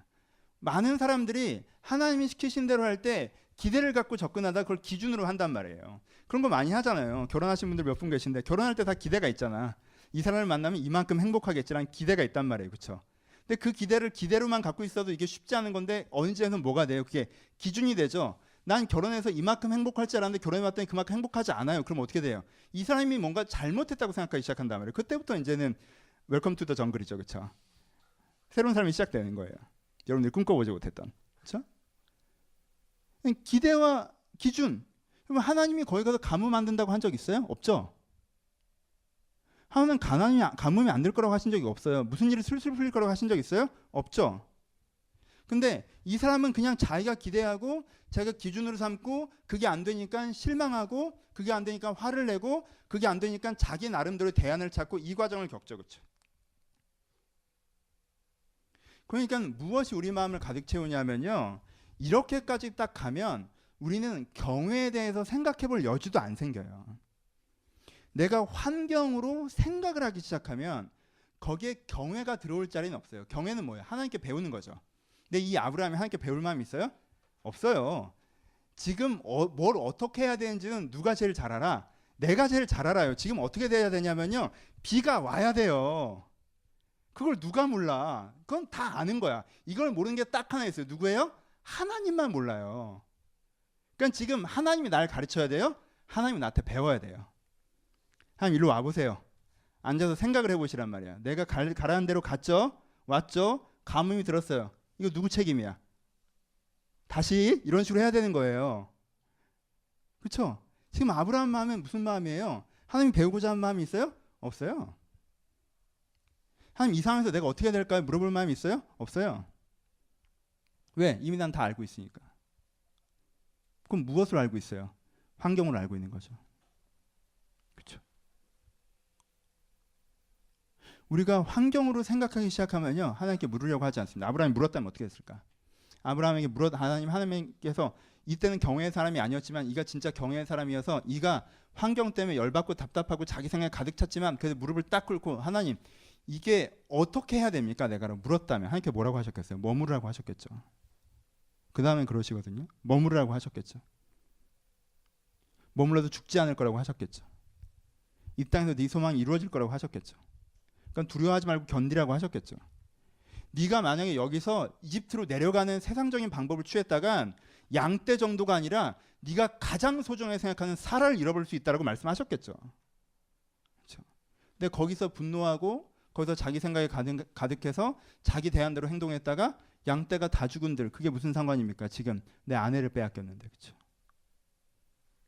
많은 사람들이 하나님이 시키신 대로 할 때 기대를 갖고 접근하다 그걸 기준으로 한단 말이에요. 그런 거 많이 하잖아요. 결혼하신 분들 몇 분 계신데 결혼할 때 다 기대가 있잖아. 이 사람을 만나면 이만큼 행복하겠지라는 기대가 있단 말이에요. 그렇죠? 근데 그 기대를 기대로만 갖고 있어도 이게 쉽지 않은 건데 언제는 뭐가 돼요? 그게 기준이 되죠. 난 결혼해서 이만큼 행복할 줄 알았는데 결혼해 봤더니 그만큼 행복하지 않아요. 그럼 어떻게 돼요? 이 사람이 뭔가 잘못했다고 생각하기 시작한단 말이에요. 그때부터 이제는 웰컴 투 더 정글이죠. 그렇죠? 새로운 삶이 시작되는 거예요. 여러분들이 꿈꿔보지 못했던. 그렇죠? 기대와 기준. 그러면 하나님이 거기 가서 가뭄 만든다고 한 적 있어요? 없죠? 하나님은 가뭄이 안 될 거라고 하신 적이 없어요. 무슨 일이 술술 풀릴 거라고 하신 적 있어요? 없죠? 근데 이 사람은 그냥 자기가 기대하고 자기가 기준으로 삼고 그게 안 되니까 실망하고 그게 안 되니까 화를 내고 그게 안 되니까 자기 나름대로 대안을 찾고 이 과정을 겪죠. 그렇죠? 그러니까 무엇이 우리 마음을 가득 채우냐면요. 이렇게까지 딱 가면 우리는 경외에 대해서 생각해 볼 여지도 안 생겨요. 내가 환경으로 생각을 하기 시작하면 거기에 경외가 들어올 자리는 없어요. 경외는 뭐예요? 하나님께 배우는 거죠. 근데 이 아브라함이 하나님께 배울 마음이 있어요? 없어요. 지금 뭘 어떻게 해야 되는지는 누가 제일 잘 알아? 내가 제일 잘 알아요. 지금 어떻게 돼야 되냐면요. 비가 와야 돼요. 그걸 누가 몰라? 그건 다 아는 거야. 이걸 모르는 게 딱 하나 있어요. 누구예요? 하나님만 몰라요. 그러니까 지금 하나님이 날 가르쳐야 돼요. 하나님이 나한테 배워야 돼요. 하나님 일로 와보세요. 앉아서 생각을 해보시란 말이야. 내가 가라는 대로 갔죠? 왔죠? 가뭄이 들었어요. 이거 누구 책임이야? 다시 이런 식으로 해야 되는 거예요. 그렇죠? 지금 아브라함 마음은 무슨 마음이에요? 하나님 배우고자 하는 마음이 있어요? 없어요. 하나님 이 상황에서 내가 어떻게 해야 될까요? 물어볼 마음이 있어요? 없어요. 왜? 이미 난 다 알고 있으니까. 그럼 무엇을 알고 있어요? 환경을 알고 있는 거죠. 그렇죠? 우리가 환경으로 생각하기 시작하면요. 하나님께 물으려고 하지 않습니다. 아브라함이 물었다면 어떻게 했을까? 아브라함에게 하나님께서 이때는 경외의 사람이 아니었지만 이가 진짜 경외의 사람이어서 이가 환경 때문에 열받고 답답하고 자기 생각에 가득 찼지만 그래서 무릎을 딱 꿇고 하나님 이게 어떻게 해야 됩니까? 내가 물었다면 하나님께 뭐라고 하셨겠어요? 머무르라고 하셨겠죠. 그 다음엔 그러시거든요. 머무르라고 하셨겠죠. 머물러도 죽지 않을 거라고 하셨겠죠. 이 땅에서 네 소망이 이루어질 거라고 하셨겠죠. 그러니까 두려워하지 말고 견디라고 하셨겠죠. 네가 만약에 여기서 이집트로 내려가는 세상적인 방법을 취했다간 양떼 정도가 아니라 네가 가장 소중하게 생각하는 사라를 잃어버릴 수 있다라고 말씀하셨겠죠. 그렇죠? 근데 거기서 분노하고 거기서 자기 생각에 가득해서 자기 대안대로 행동했다가 양떼가 다 죽은들 그게 무슨 상관입니까? 지금 내 아내를 빼앗겼는데. 그렇죠?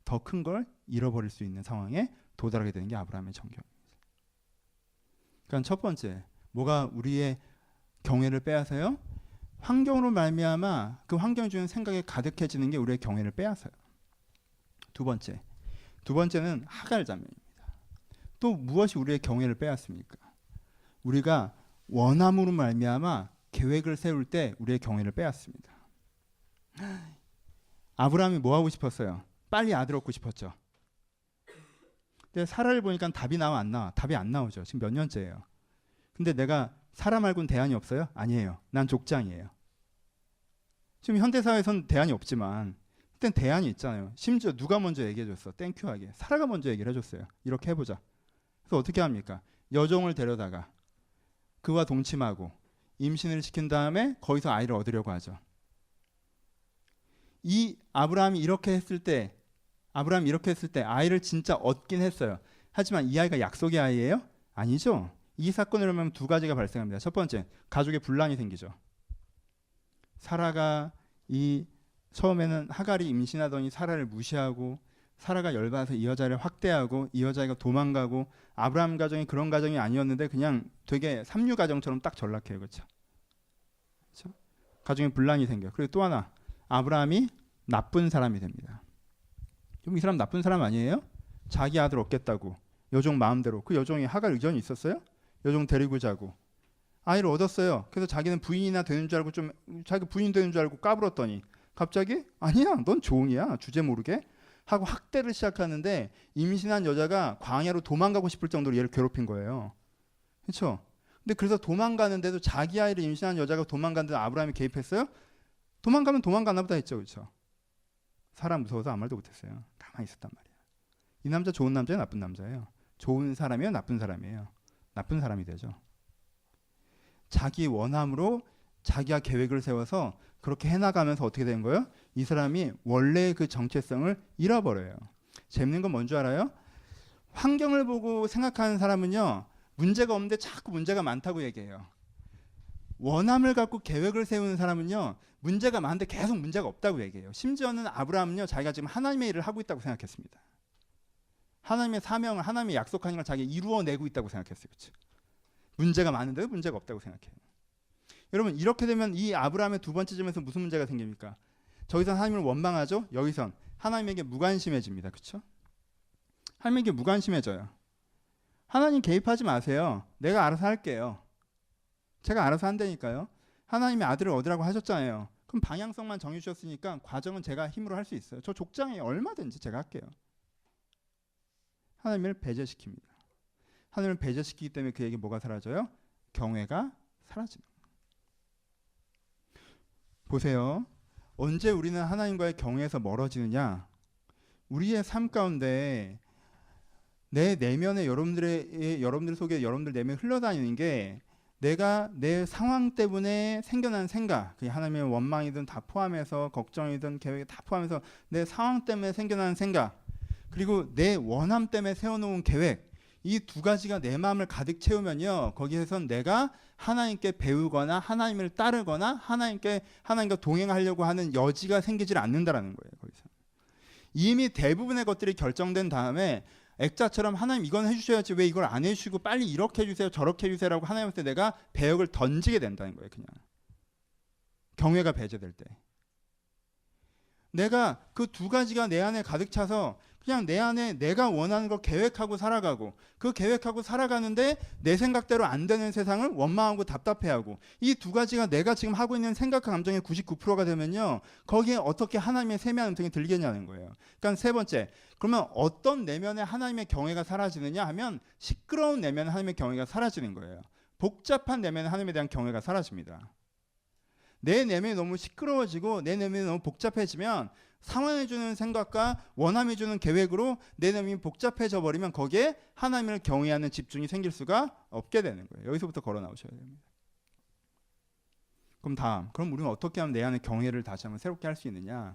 더 큰 걸 잃어버릴 수 있는 상황에 도달하게 되는 게 아브라함의 전경입니다. 그러니까 첫 번째 뭐가 우리의 경외를 빼앗아요? 환경으로 말미암아 그 환경이 주는 생각에 가득해지는 게 우리의 경외를 빼앗아요. 두 번째는 하갈 장면입니다. 또 무엇이 우리의 경외를 빼앗습니까? 우리가 원함으로 말미암아 계획을 세울 때 우리의 경외를 빼앗습니다. 아브라함이 뭐 하고 싶었어요? 빨리 아들 얻고 싶었죠. 근데 사라를 보니까 답이 나와 안 나와? 답이 안 나오죠. 지금 몇 년째예요. 근데 내가 사라 말고는 대안이 없어요? 아니에요. 난 족장이에요. 지금 현대사회에서는 대안이 없지만 그땐 대안이 있잖아요. 심지어 누가 먼저 얘기해줬어? 땡큐하게. 사라가 먼저 얘기를 해줬어요. 이렇게 해보자. 그래서 어떻게 합니까? 여종을 데려다가 그와 동침하고 임신을 시킨 다음에 거기서 아이를 얻으려고 하죠. 이 아브라함이 이렇게 했을 때 아이를 진짜 얻긴 했어요. 하지만 이 아이가 약속의 아이예요? 아니죠. 이 사건을 보면 두 가지가 발생합니다. 첫 번째, 가족의 분란이 생기죠. 사라가 처음에는 하갈이 임신하더니 사라를 무시하고 사라가 열받아서 이 여자를 확대하고 이 여자가 도망가고 아브라함 가정이 그런 가정이 아니었는데 그냥 되게 삼류 가정처럼 딱 전락해요. 그렇죠? 그렇죠? 가정에 분란이 생겨요. 그리고 또 하나 아브라함이 나쁜 사람이 됩니다. 그럼 이 사람 나쁜 사람 아니에요? 자기 아들 얻겠다고 여종 마음대로 그 여종이 하갈 의전이 있었어요? 여종 데리고 자고 아이를 얻었어요. 그래서 자기는 부인이나 되는 줄 알고 좀 자기 부인 되는 줄 알고 까불었더니 갑자기 아니야 넌 종이야 주제 모르게 하고 학대를 시작하는데 임신한 여자가 광야로 도망가고 싶을 정도로 얘를 괴롭힌 거예요. 그렇죠? 근데 그래서 도망가는데도 자기 아이를 임신한 여자가 도망가는데 아브라함이 개입했어요? 도망가면 도망가나 보다 했죠. 그렇죠? 사람 무서워서 아무 말도 못했어요. 가만히 있었단 말이에요. 이 남자 좋은 남자예요? 나쁜 남자예요? 좋은 사람이에요? 나쁜 사람이에요? 나쁜 사람이 되죠. 자기 원함으로 자기가 계획을 세워서 그렇게 해나가면서 어떻게 된 거예요? 이 사람이 원래의 그 정체성을 잃어버려요. 재밌는 건 뭔지 알아요? 환경을 보고 생각하는 사람은요. 문제가 없는데 자꾸 문제가 많다고 얘기해요. 원함을 갖고 계획을 세우는 사람은요. 문제가 많은데 계속 문제가 없다고 얘기해요. 심지어는 아브라함은요. 자기가 지금 하나님의 일을 하고 있다고 생각했습니다. 하나님의 사명을 하나님의 약속한 걸 자기가 이루어내고 있다고 생각했어요. 그렇죠? 문제가 많은데도 문제가 없다고 생각해요. 여러분 이렇게 되면 이 아브라함의 두 번째 점에서 무슨 문제가 생깁니까? 저기선 하나님을 원망하죠. 여기선 하나님에게 무관심해집니다. 그렇죠? 하나님에게 무관심해져요. 하나님 개입하지 마세요. 내가 알아서 할게요. 제가 알아서 한다니까요. 하나님이 아들을 얻으라고 하셨잖아요. 그럼 방향성만 정해주셨으니까 과정은 제가 힘으로 할 수 있어요. 저 족장에 얼마든지 제가 할게요. 하나님을 배제시킵니다. 하나님을 배제시키기 때문에 그에게 뭐가 사라져요? 경외가 사라지는 거예요. 보세요. 언제 우리는 하나님과의 경외에서 멀어지느냐? 우리의 삶 가운데 내 내면에 여러분들 속에 여러분들 내면에 흘러다니는 게 내가 내 상황 때문에 생겨난 생각, 그게 하나님의 원망이든 다 포함해서 걱정이든 계획이 다 포함해서 내 상황 때문에 생겨난 생각, 그리고 내 원함 때문에 세워놓은 계획, 이 두 가지가 내 마음을 가득 채우면요, 거기에선 내가 하나님께 배우거나 하나님을 따르거나 하나님과 동행하려고 하는 여지가 생기질 않는다라는 거예요. 거기서 이미 대부분의 것들이 결정된 다음에 액자처럼 하나님 이건 해주셔야지 왜 이걸 안 해주시고 빨리 이렇게 해주세요 저렇게 해주세요라고 하나님한테 내가 배역을 던지게 된다는 거예요. 그냥 경외가 배제될 때 내가 그 두 가지가 내 안에 가득 차서 그냥 내 안에 내가 원하는 걸 계획하고 살아가고 그 계획하고 살아가는데 내 생각대로 안 되는 세상을 원망하고 답답해하고 이 두 가지가 내가 지금 하고 있는 생각과 감정의 99%가 되면요, 거기에 어떻게 하나님의 세미한 음성이 들리겠냐는 거예요. 그러니까 세 번째, 그러면 어떤 내면에 하나님의 경외가 사라지느냐 하면 시끄러운 내면에 하나님의 경외가 사라지는 거예요. 복잡한 내면에 하나님에 대한 경외가 사라집니다. 내 내면이 너무 시끄러워지고 내 내면이 너무 복잡해지면 상황해주는 생각과 원함해주는 계획으로 내 내면이 복잡해져 버리면 거기에 하나님을 경외하는 집중이 생길 수가 없게 되는 거예요. 여기서부터 걸어 나오셔야 됩니다. 그럼 다음, 그럼 우리는 어떻게 하면 내 안에 경외를 다시 한번 새롭게 할 수 있느냐?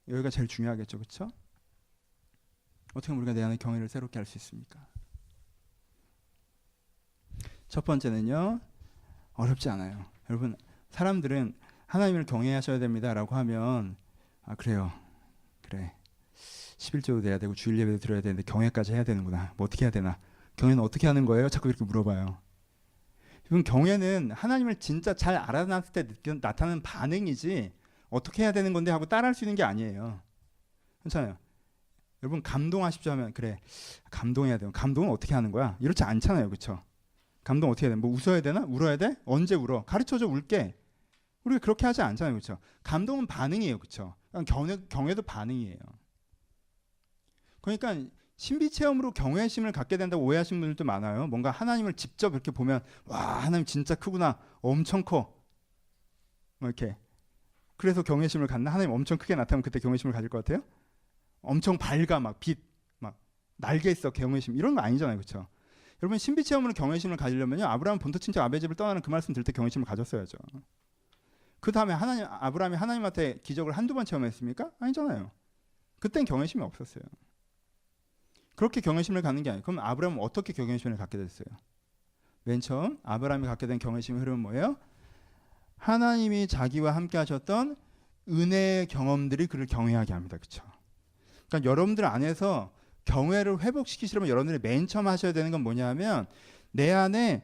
여기가 제일 중요하겠죠, 그렇죠? 어떻게 하면 우리가 내 안에 경외를 새롭게 할 수 있습니까? 첫 번째는요, 어렵지 않아요. 여러분, 사람들은 하나님을 경외하셔야 됩니다라고 하면 아 그래요, 그래 11조도 돼야 되고 주일 예배도 드려야 되는데 경외까지 해야 되는구나, 뭐 어떻게 해야 되나, 경외는 어떻게 하는 거예요? 자꾸 이렇게 물어봐요. 여러분, 경외는 하나님을 진짜 잘 알아놨을 때 나타나는 반응이지 어떻게 해야 되는 건데 하고 따라할 수 있는 게 아니에요. 괜찮아요. 여러분, 감동하십시오 하면 그래 감동해야 돼요. 감동은 어떻게 하는 거야? 이렇지 않잖아요, 그렇죠? 감동 어떻게 해야 돼? 뭐 웃어야 되나? 울어야 돼? 언제 울어? 가르쳐줘, 울게. 우리가 그렇게 하지 않잖아요, 그렇죠? 감동은 반응이에요, 그렇죠? 경외도 반응이에요. 그러니까 신비 체험으로 경외심을 갖게 된다고 오해하시는 분들도 많아요. 뭔가 하나님을 직접 이렇게 보면 와, 하나님 진짜 크구나, 엄청 커, 뭐 이렇게. 그래서 경외심을 갖나? 하나님 엄청 크게 나타나면 그때 경외심을 가질 것 같아요? 엄청 밝아, 막 빛, 막 날개 있어, 경외심, 이런 거 아니잖아요, 그렇죠? 여러분, 신비 체험으로 경외심을 가지려면요, 아브라함 본토 친척 아베 집을 떠나는 그 말씀 들 때 경외심을 가졌어야죠. 그 다음에 아브라함이 하나님한테 기적을 한두 번 체험했습니까? 아니잖아요. 그땐 경외심이 없었어요. 그렇게 경외심을 갖는 게 아니에요. 그럼 아브라함은 어떻게 경외심을 갖게 됐어요? 맨 처음 아브라함이 갖게 된 경외심의 흐름은 뭐예요? 하나님이 자기와 함께 하셨던 은혜의 경험들이 그를 경외하게 합니다. 그렇죠? 그러니까 여러분들 안에서 경외를 회복시키시려면 여러분들이 맨 처음 하셔야 되는 건 뭐냐면 내 안에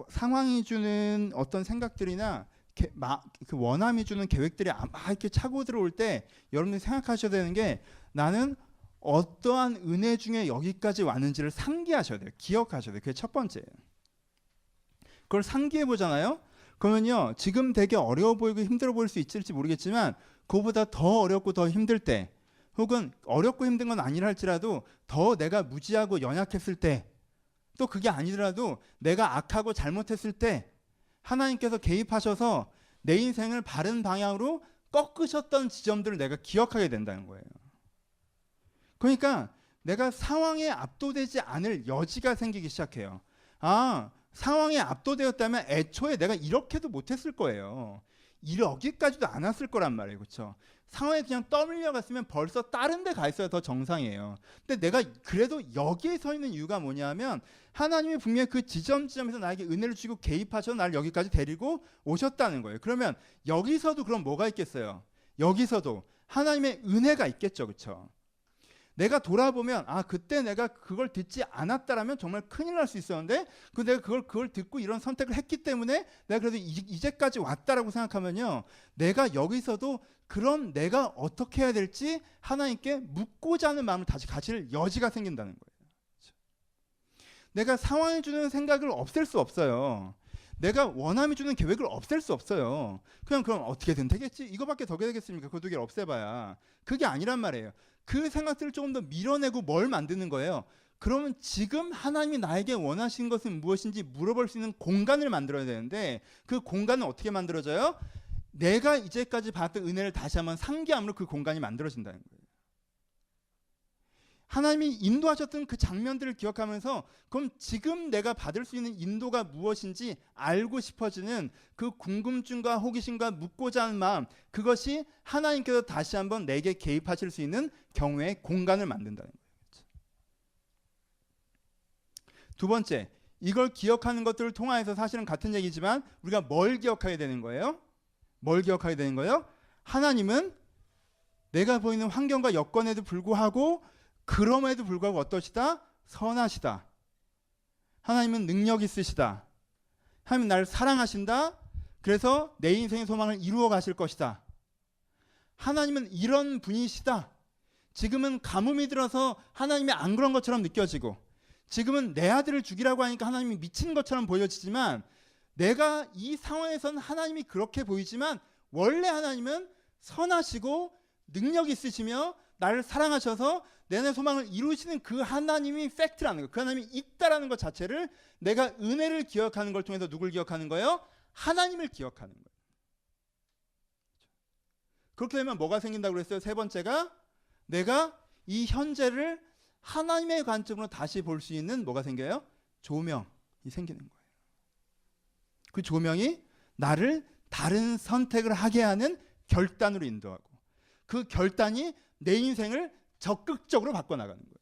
상황이 주는 어떤 생각들이나 그 원함이 주는 계획들이 막 이렇게 차고 들어올 때 여러분들이 생각하셔야 되는 게 나는 어떠한 은혜 중에 여기까지 왔는지를 상기하셔야 돼요. 기억하셔야 돼요. 그게 첫 번째예요. 그걸 상기해 보잖아요. 그러면요, 지금 되게 어려워 보이고 힘들어 보일 수 있을지 모르겠지만 그거보다 더 어렵고 더 힘들 때, 혹은 어렵고 힘든 건 아니라 할지라도 더 내가 무지하고 연약했을 때, 또 그게 아니더라도 내가 악하고 잘못했을 때 하나님께서 개입하셔서 내 인생을 바른 방향으로 꺾으셨던 지점들을 내가 기억하게 된다는 거예요. 그러니까 내가 상황에 압도되지 않을 여지가 생기기 시작해요. 아, 상황에 압도되었다면 애초에 내가 이렇게도 못했을 거예요. 여기까지도 안 왔을 거란 말이에요. 그렇죠? 상황에 그냥 떠밀려갔으면 벌써 다른 데 가 있어야 더 정상이에요. 근데 내가 그래도 여기에 서 있는 이유가 뭐냐면 하나님이 분명히 그 지점에서 나에게 은혜를 주시고 개입하셔서 나를 여기까지 데리고 오셨다는 거예요. 그러면 여기서도 그럼 뭐가 있겠어요? 여기서도 하나님의 은혜가 있겠죠. 그렇죠? 내가 돌아보면 그때 내가 그걸 듣지 않았다라면 정말 큰일 날 수 있었는데 내가 그걸 듣고 이런 선택을 했기 때문에 내가 그래도 이제까지 왔다라고 생각하면요, 내가 여기서도 그럼 내가 어떻게 해야 될지 하나님께 묻고자 하는 마음을 다시 가질 여지가 생긴다는 거예요. 내가 상황이 주는 생각을 없앨 수 없어요. 내가 원함이 주는 계획을 없앨 수 없어요. 그럼 어떻게든 되겠지? 이거밖에 더 되겠습니까? 그 두 개를 없애봐야. 그게 아니란 말이에요. 그 생각들을 조금 더 밀어내고 뭘 만드는 거예요? 그러면 지금 하나님이 나에게 원하시는 것은 무엇인지 물어볼 수 있는 공간을 만들어야 되는데 그 공간은 어떻게 만들어져요? 내가 이제까지 받았던 은혜를 다시 한번 상기함으로 그 공간이 만들어진다는 거예요. 하나님이 인도하셨던 그 장면들을 기억하면서 그럼 지금 내가 받을 수 있는 인도가 무엇인지 알고 싶어지는 그 궁금증과 호기심과 묻고자 하는 마음, 그것이 하나님께서 다시 한번 내게 개입하실 수 있는 경외의 공간을 만든다는 거예요. 그렇죠? 두 번째, 이걸 기억하는 것들을 통하여서 사실은 같은 얘기지만 우리가 뭘 기억하게 되는 거예요? 뭘 기억하게 되는 거예요? 하나님은 내가 보이는 환경과 여건에도 불구하고 그럼에도 불구하고 어떠시다? 선하시다. 하나님은 능력 있으시다. 하나님은 나를 사랑하신다. 그래서 내 인생의 소망을 이루어 가실 것이다. 하나님은 이런 분이시다. 지금은 가뭄이 들어서 하나님이 안 그런 것처럼 느껴지고, 지금은 내 아들을 죽이라고 하니까 하나님이 미친 것처럼 보여지지만, 내가 이 상황에서는 하나님이 그렇게 보이지만 원래 하나님은 선하시고 능력 있으시며 나를 사랑하셔서 내 소망을 이루시는 그 하나님이 팩트라는 거, 그 하나님이 있다라는 것 자체를 내가 은혜를 기억하는 걸 통해서 누굴 기억하는 거예요? 하나님을 기억하는 거예요. 그렇게 되면 뭐가 생긴다고 그랬어요? 세 번째가 내가 이 현재를 하나님의 관점으로 다시 볼 수 있는 뭐가 생겨요? 조명이 생기는 거예요. 그 조명이 나를 다른 선택을 하게 하는 결단으로 인도하고, 그 결단이 내 인생을 적극적으로 바꿔나가는 거예요.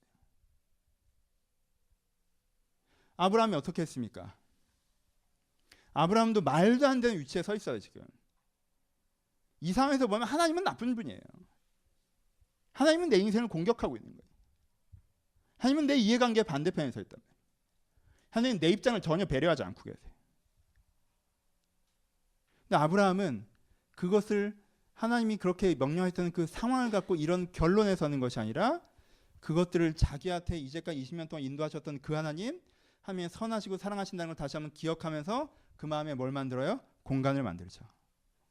아브라함이 어떻게 했습니까? 아브라함도 말도 안 되는 위치에 서 있어요. 지금 이 상황에서 보면 하나님은 나쁜 분이에요. 하나님은 내 인생을 공격하고 있는 거예요. 하나님은 내 이해관계의 반대편에 서 있단 말이에요. 하나님은 내 입장을 전혀 배려하지 않고 계세요. 근데 아브라함은 그것을 하나님이 그렇게 명령했던 그 상황을 갖고 이런 결론에 서는 것이 아니라 그것들을 자기한테 이제까지 20년 동안 인도하셨던 그 하나님이 선하시고 사랑하신다는 걸 다시 한번 기억하면서 그 마음에 뭘 만들어요? 공간을 만들죠.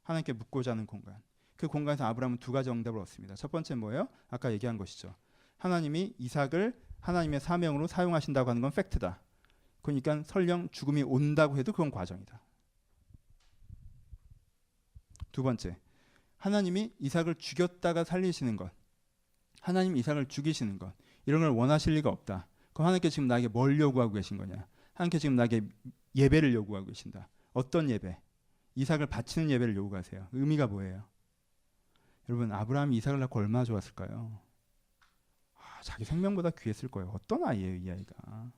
하나님께 묻고자 하는 공간. 그 공간에서 아브라함은 두 가지 응답을 얻습니다. 첫 번째는 뭐예요? 아까 얘기한 것이죠. 하나님이 이삭을 하나님의 사명으로 사용하신다고 하는 건 팩트다. 그러니까 설령 죽음이 온다고 해도 그건 과정이다. 두 번째, 하나님이 이삭을 죽였다가 살리시는 것, 하나님 이삭을 죽이시는 것, 이런 걸 원하실 리가 없다. 그럼 하나님께 지금 나에게 뭘 요구하고 계신 거냐? 하나님께 지금 나에게 예배를 요구하고 계신다. 어떤 예배? 이삭을 바치는 예배를 요구하세요. 의미가 뭐예요? 여러분, 아브라함이 이삭을 낳고 얼마나 좋았을까요? 자기 생명보다 귀했을 거예요. 어떤 아이예요, 이 아이가?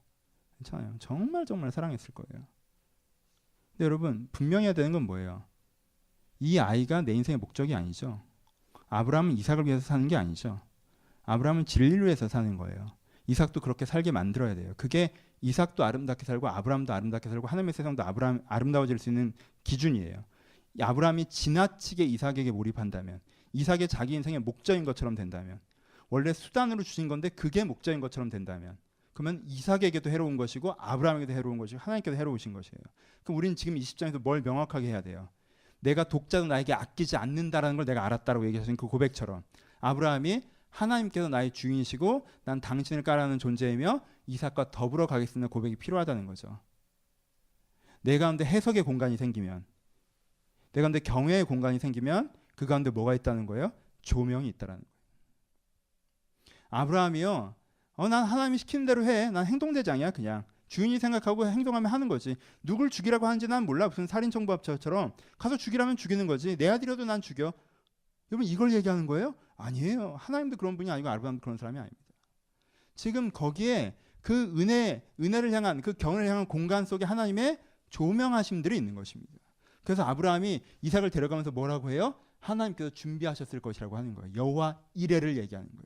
괜찮아요. 정말 정말 사랑했을 거예요. 근데 여러분, 분명히 해야 되는 건 뭐예요? 이 아이가 내 인생의 목적이 아니죠. 아브라함은 이삭을 위해서 사는 게 아니죠. 아브라함은 진리를 위해서 사는 거예요. 이삭도 그렇게 살게 만들어야 돼요. 그게 이삭도 아름답게 살고 아브라함도 아름답게 살고 하나님의 세상도 아름다워질 수 있는 기준이에요. 아브라함이 지나치게 이삭에게 몰입한다면, 이삭이 자기 인생의 목적인 것처럼 된다면, 원래 수단으로 주신 건데 그게 목적인 것처럼 된다면, 그러면 이삭에게도 해로운 것이고 아브라함에게도 해로운 것이고 하나님께도 해로우신 것이에요. 그럼 우리는 지금 이 10장에서 뭘 명확하게 해야 돼요? 내가 독자도 나에게 아끼지 않는다라는 걸 내가 알았다라고 얘기하신 그 고백처럼 아브라함이 하나님께서 나의 주인이시고 난 당신을 따르는 존재이며 이삭과 더불어 가겠습니다 고백이 필요하다는 거죠. 내 가운데 해석의 공간이 생기면, 내 가운데 경외의 공간이 생기면 그 가운데 뭐가 있다는 거예요? 조명이 있다라는 거예요. 아브라함이요, 난 하나님이 시키는 대로 해. 난 행동대장이야. 그냥 주인이 생각하고 행동하면 하는 거지. 누굴 죽이라고 하는지 난 몰라. 무슨 살인청부업처럼 가서 죽이라면 죽이는 거지. 내 아들이라도 난 죽여. 여러분 이걸 얘기하는 거예요? 아니에요. 하나님도 그런 분이 아니고 아브라함도 그런 사람이 아닙니다. 지금 거기에 그 은혜를 향한, 그 경을 향한 공간 속에 하나님의 조명하심들이 있는 것입니다. 그래서 아브라함이 이삭을 데려가면서 뭐라고 해요? 하나님께서 준비하셨을 것이라고 하는 거예요. 여호와 이레를 얘기하는 거예요.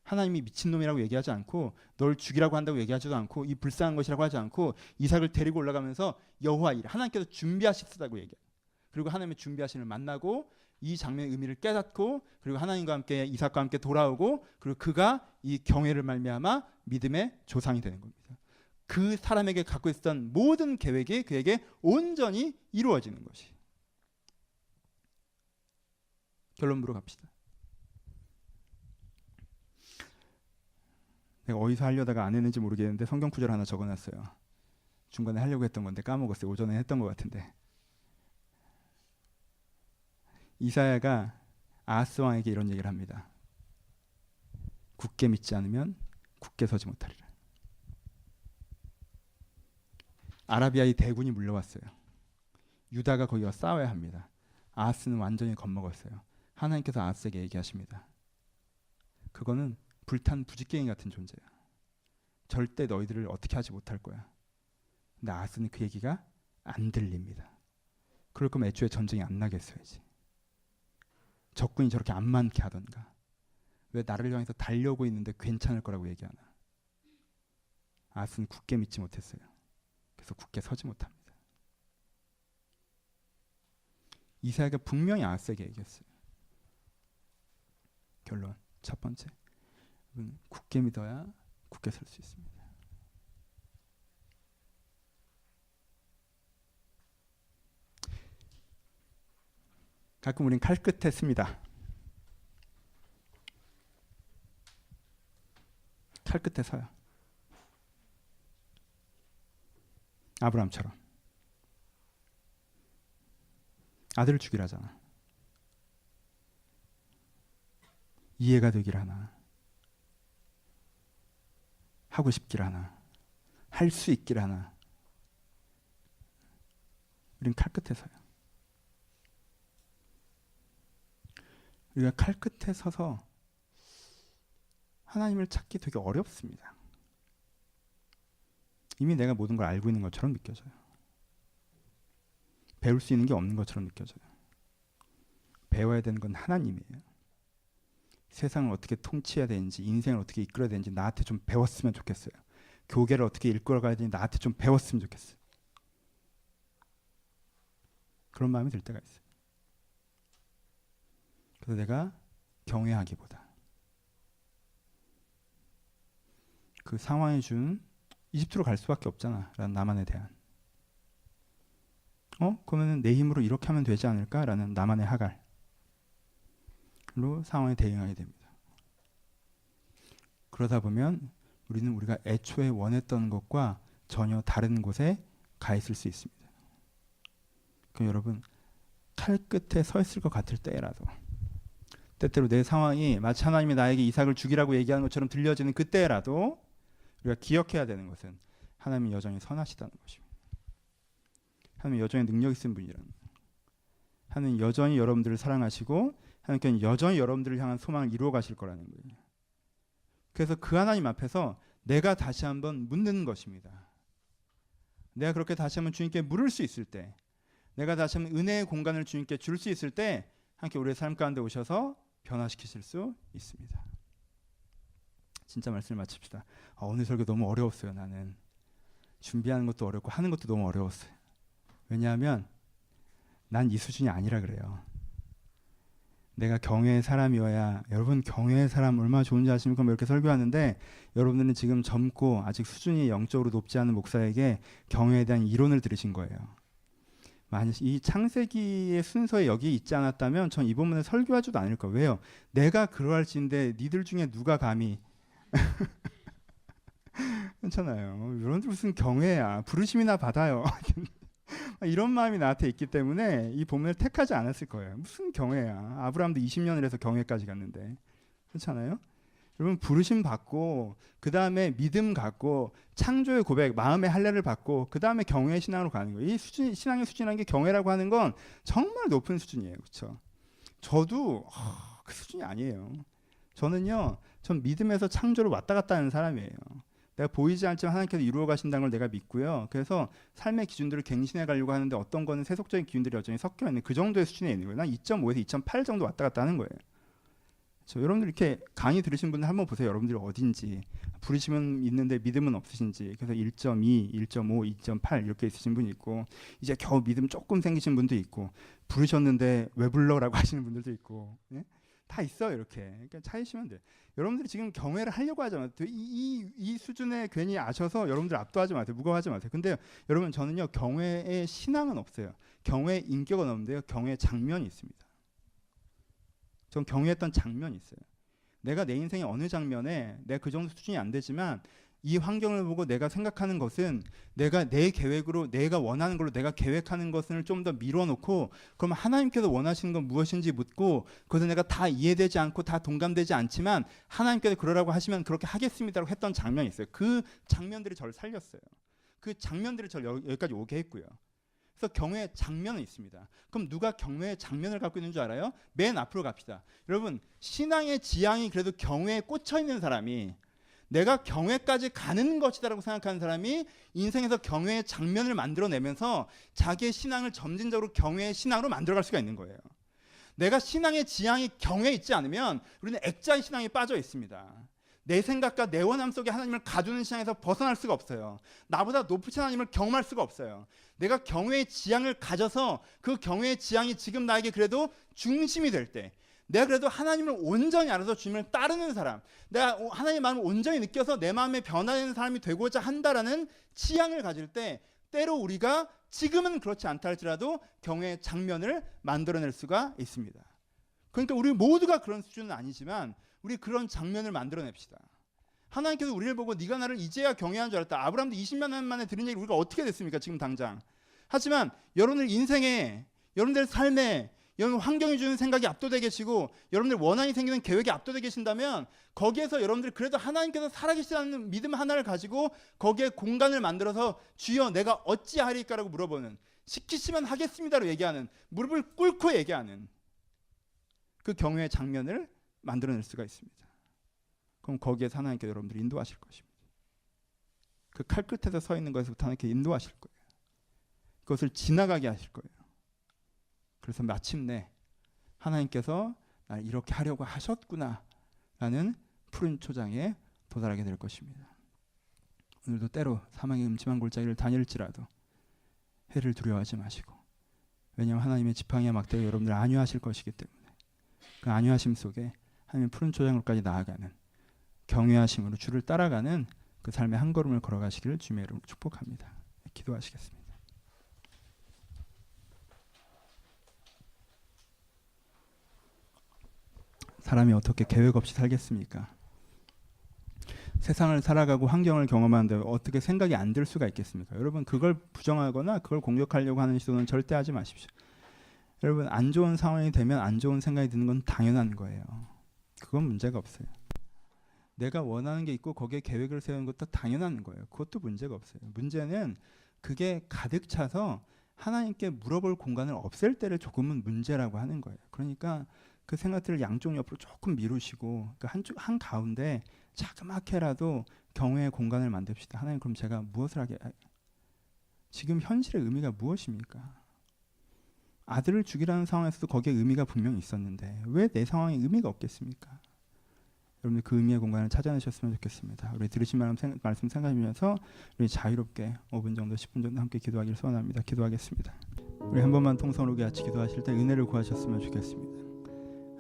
하나님이 미친놈이라고 얘기하지 않고 널 죽이라고 한다고 얘기하지도 않고 이 불쌍한 것이라고 하지 않고 이삭을 데리고 올라가면서 여호와 이레, 하나님께서 준비하셨다고 얘기해요. 그리고 하나님의 준비하심을 만나고 이 장면의 의미를 깨닫고 그리고 하나님과 함께 이삭과 함께 돌아오고 그리고 그가 이 경외를 말미암아 믿음의 조상이 되는 겁니다. 그 사람에게 갖고 있었던 모든 계획이 그에게 온전히 이루어지는 것이. 결론부로 갑시다. 내가 어디서 하려다가 안 했는지 모르겠는데 성경 구절 하나 적어놨어요. 중간에 하려고 했던 건데 까먹었어요. 오전에 했던 것 같은데. 이사야가 아하스 왕에게 이런 얘기를 합니다. 굳게 믿지 않으면 굳게 서지 못하리라. 아라비아의 대군이 물려왔어요. 유다가 거기와 싸워야 합니다. 아하스는 완전히 겁먹었어요. 하나님께서 아하스에게 얘기하십니다. 그거는 불탄 부지깽이 같은 존재야. 절대 너희들을 어떻게 하지 못할 거야. 근데 아하스는 그 얘기가 안 들립니다. 그럴 거면 애초에 전쟁이 안 나겠어야지. 적군이 저렇게 안 많게 하던가. 왜 나를 향해서 달려오고 있는데 괜찮을 거라고 얘기하나. 아하스는 굳게 믿지 못했어요. 그래서 굳게 서지 못합니다. 이사야가 분명히 아하스에게 얘기했어요. 결론 첫 번째, 굳게 믿어야 굳게 설 수 있습니다. 가끔 우린 칼 끝에 씁니다. 칼 끝에 서요. 아브라함처럼. 아들을 죽이라잖아. 이해가 되길 하나. 하고 싶길 하나. 할 수 있길 하나. 우린 칼 끝에 서요. 우리가 칼 끝에 서서 하나님을 찾기 되게 어렵습니다. 이미 내가 모든 걸 알고 있는 것처럼 느껴져요. 배울 수 있는 게 없는 것처럼 느껴져요. 배워야 되는 건 하나님이에요. 세상을 어떻게 통치해야 되는지, 인생을 어떻게 이끌어야 되는지 나한테 좀 배웠으면 좋겠어요. 교계를 어떻게 이끌어가야 되는지 나한테 좀 배웠으면 좋겠어요. 그런 마음이 들 때가 있어요. 그래서 내가 경외하기보다 그 상황에 준 이집트로 갈 수밖에 없잖아 라는 나만에 대한 그러면 내 힘으로 이렇게 하면 되지 않을까 라는 나만의 하갈로 상황에 대응하게 됩니다. 그러다 보면 우리는 우리가 애초에 원했던 것과 전혀 다른 곳에 가 있을 수 있습니다. 그러니까 여러분 칼 끝에 서 있을 것 같을 때라도 때때로 내 상황이 마치 하나님이 나에게 이삭을 죽이라고 얘기하는 것처럼 들려지는 그때라도 우리가 기억해야 되는 것은 하나님이 여전히 선하시다는 것입니다. 하나님이 여전히 능력 있는 분이라는 거예요. 하나님은 여전히 여러분들을 사랑하시고 하나님께는 여전히 여러분들을 향한 소망을 이루어 가실 거라는 거예요. 그래서 그 하나님 앞에서 내가 다시 한번 묻는 것입니다. 내가 그렇게 다시 한번 주님께 물을 수 있을 때, 내가 다시 한번 은혜의 공간을 주님께 줄 수 있을 때 함께 우리의 삶 가운데 오셔서 변화시키실 수 있습니다. 진짜 말씀을 마칩시다. 오늘 설교 너무 어려웠어요. 나는 준비하는 것도 어렵고 하는 것도 너무 어려웠어요. 왜냐하면 난 이 수준이 아니라 그래요. 내가 경외의 사람이어야, 여러분 경외의 사람 얼마나 좋은지 아십니까? 이렇게 설교하는데 여러분들은 지금 젊고 아직 수준이 영적으로 높지 않은 목사에게 경외에 대한 이론을 들으신 거예요. 만약 이 창세기의 순서에 여기 있지 않았다면 전 이 부분을 설교하지도 않을 거예요. 왜요? 내가 그러할지인데 니들 중에 누가 감히 괜찮아요. 여러분들 무슨 경외야. 부르심이나 받아요. 이런 마음이 나한테 있기 때문에 이 본문을 택하지 않았을 거예요. 무슨 경외야. 아브라함도 20년을 해서 경외까지 갔는데. 그렇잖아요? 여러분 부르심 받고 그 다음에 믿음 갖고 창조의 고백, 마음의 할례를 받고 그 다음에 경외의 신앙으로 가는 거예요. 이 수준, 신앙의 수준이라는 게 경외라고 하는 건 정말 높은 수준이에요. 그렇죠? 저도 그 수준이 아니에요. 저는요, 전 믿음에서 창조를 왔다 갔다 하는 사람이에요. 내가 보이지 않지만 하나님께서 이루어 가신다는 걸 내가 믿고요. 그래서 삶의 기준들을 갱신해 가려고 하는데 어떤 거는 세속적인 기준들이 여전히 섞여 있는 그 정도의 수준에 있는 거예요. 난 2.5에서 2.8 정도 왔다 갔다 하는 거예요. 여러분들 이렇게 강의 들으신 분들 한번 보세요. 여러분들이 어딘지. 부르심은 있는데 믿음은 없으신지. 그래서 1.2, 1.5, 2.8 이렇게 있으신 분이 있고, 이제 겨우 믿음 조금 생기신 분도 있고, 부르셨는데 왜 불러라고 하시는 분들도 있고, 예? 다 있어요. 이렇게. 그러니까 차이시면 돼요. 여러분들이 지금 경외를 하려고 하지 마세요. 이 수준에 괜히 아셔서 여러분들 압도하지 마세요. 무거워하지 마세요. 근데 여러분 저는요, 경외의 신앙은 없어요. 경외의 인격은 없는데요, 경외의 장면이 있습니다. 전 경외했던 장면이 있어요. 내가 내 인생의 어느 장면에 내가 그 정도 수준이 안 되지만 이 환경을 보고 내가 생각하는 것은 내가 내 계획으로, 내가 원하는 걸로 내가 계획하는 것을 좀 더 밀어놓고, 그러면 하나님께서 원하시는 건 무엇인지 묻고, 그것을 내가 다 이해되지 않고 다 동감되지 않지만 하나님께서 그러라고 하시면 그렇게 하겠습니다라고 했던 장면이 있어요. 그 장면들이 저를 살렸어요. 그 장면들이 저를 여기까지 오게 했고요. 그래서 경외의 장면은 있습니다. 그럼 누가 경외의 장면을 갖고 있는 줄 알아요? 맨 앞으로 갑시다. 여러분, 신앙의 지향이 그래도 경외에 꽂혀 있는 사람이, 내가 경외까지 가는 것이다라고 생각하는 사람이 인생에서 경외의 장면을 만들어내면서 자기의 신앙을 점진적으로 경외의 신앙으로 만들어갈 수가 있는 거예요. 내가 신앙의 지향이 경외에 있지 않으면 우리는 액자의 신앙에 빠져 있습니다. 내 생각과 내 원함 속에 하나님을 가두는 신앙에서 벗어날 수가 없어요. 나보다 높으신 하나님을 경험할 수가 없어요. 내가 경외의 지향을 가져서 그 경외의 지향이 지금 나에게 그래도 중심이 될 때, 내가 그래도 하나님을 온전히 알아서 주님을 따르는 사람, 내가 하나님의 마음을 온전히 느껴서 내 마음에 변화되는 사람이 되고자 한다라는 지향을 가질 때, 때로 우리가 지금은 그렇지 않다 할지라도 경외의 장면을 만들어낼 수가 있습니다. 그러니까 우리 모두가 그런 수준은 아니지만 우리 그런 장면을 만들어냅시다. 하나님께서 우리를 보고 네가 나를 이제야 경외한 줄 알았다. 아브라함도 20년 만에 들은 얘기 우리가 어떻게 됐습니까? 지금 당장. 하지만 여러분들 인생에, 여러분들 삶에, 여러분 환경이 주는 생각이 압도되게 계시고 여러분들 원한이 생기는 계획이 압도되게 계신다면 거기에서 여러분들 그래도 하나님께서 살아계시다는 믿음 하나를 가지고 거기에 공간을 만들어서 주여 내가 어찌하리까라고 물어보는, 시키시면 하겠습니다로 얘기하는, 무릎을 꿇고 얘기하는 그 경외의 장면을 만들어낼 수가 있습니다. 그럼 거기에서 하나님께서 여러분들을 인도하실 것입니다. 그 칼 끝에서 서 있는 것에서부터 하나님께 인도하실 거예요. 그것을 지나가게 하실 거예요. 그래서 마침내 하나님께서 날 이렇게 하려고 하셨구나 라는 푸른 초장에 도달하게 될 것입니다. 오늘도 때로 사망의 음침한 골짜기를 다닐지라도 해를 두려워하지 마시고, 왜냐하면 하나님의 지팡이와 막대가 여러분들 안위하실 것이기 때문에 그 안위하심 속에 하나님의 푸른 초장으로까지 나아가는, 경외하심으로 주를 따라가는 그 삶의 한 걸음을 걸어가시기를 주님의 이름으로 축복합니다. 기도하시겠습니다. 사람이 어떻게 계획 없이 살겠습니까? 세상을 살아가고 환경을 경험하는데 어떻게 생각이 안 들 수가 있겠습니까? 여러분 그걸 부정하거나 그걸 공격하려고 하는 시도는 절대 하지 마십시오. 여러분 안 좋은 상황이 되면 안 좋은 생각이 드는 건 당연한 거예요. 그건 문제가 없어요. 내가 원하는 게 있고 거기에 계획을 세우는 것도 당연한 거예요. 그것도 문제가 없어요. 문제는 그게 가득 차서 하나님께 물어볼 공간을 없앨 때를 조금은 문제라고 하는 거예요. 그러니까 그 생각들을 양쪽 옆으로 조금 미루시고 그 한 가운데 자그맣게라도 경외의 공간을 만듭시다. 하나님 그럼 제가 무엇을 하게, 지금 현실의 의미가 무엇입니까? 아들을 죽이라는 상황에서도 거기에 의미가 분명히 있었는데 왜 내 상황에 의미가 없겠습니까? 여러분들 그 의미의 공간을 찾아내셨으면 좋겠습니다. 우리 들으신 말씀 생각하면서 우리 자유롭게 5분 정도 10분 정도 함께 기도하기를 소원합니다. 기도하겠습니다. 우리 한 번만 통성으로 같이 기도하실 때 은혜를 구하셨으면 좋겠습니다.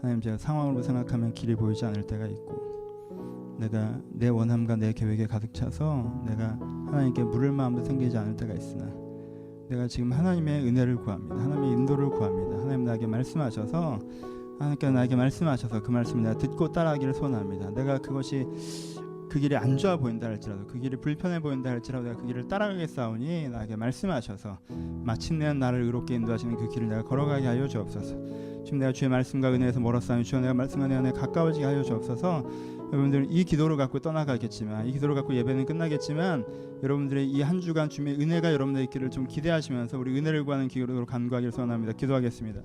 하나님, 제가 상황으로 생각하면 길이 보이지 않을 때가 있고 내가 내 원함과 내 계획에 가득 차서 내가 하나님께 물을 마음도 생기지 않을 때가 있으나 내가 지금 하나님의 은혜를 구합니다. 하나님의 인도를 구합니다. 하나님 나에게 말씀하셔서 하나님께서 나에게 말씀하셔서 그 말씀을 내가 듣고 따라하기를 소원합니다. 내가 그것이 그 길이 안 좋아 보인다 할지라도 그 길이 불편해 보인다 할지라도 내가 그 길을 따라가겠사오니 나에게 말씀하셔서 마침내 나를 의롭게 인도하시는 그 길을 내가 걸어가게 하여 주옵소서. 지금 내가 주의 말씀과 은혜에서 멀었사오니 주여 내가 말씀과 내 안에 가까워지게 하여 주옵소서. 여러분들 이 기도를 갖고 떠나가겠지만 이 기도를 갖고 예배는 끝나겠지만 여러분들의 이 한 주간 주님의 은혜가 여러분들의 길을 좀 기대하시면서 우리 은혜를 구하는 기도로 간구하기를 소원합니다. 기도하겠습니다.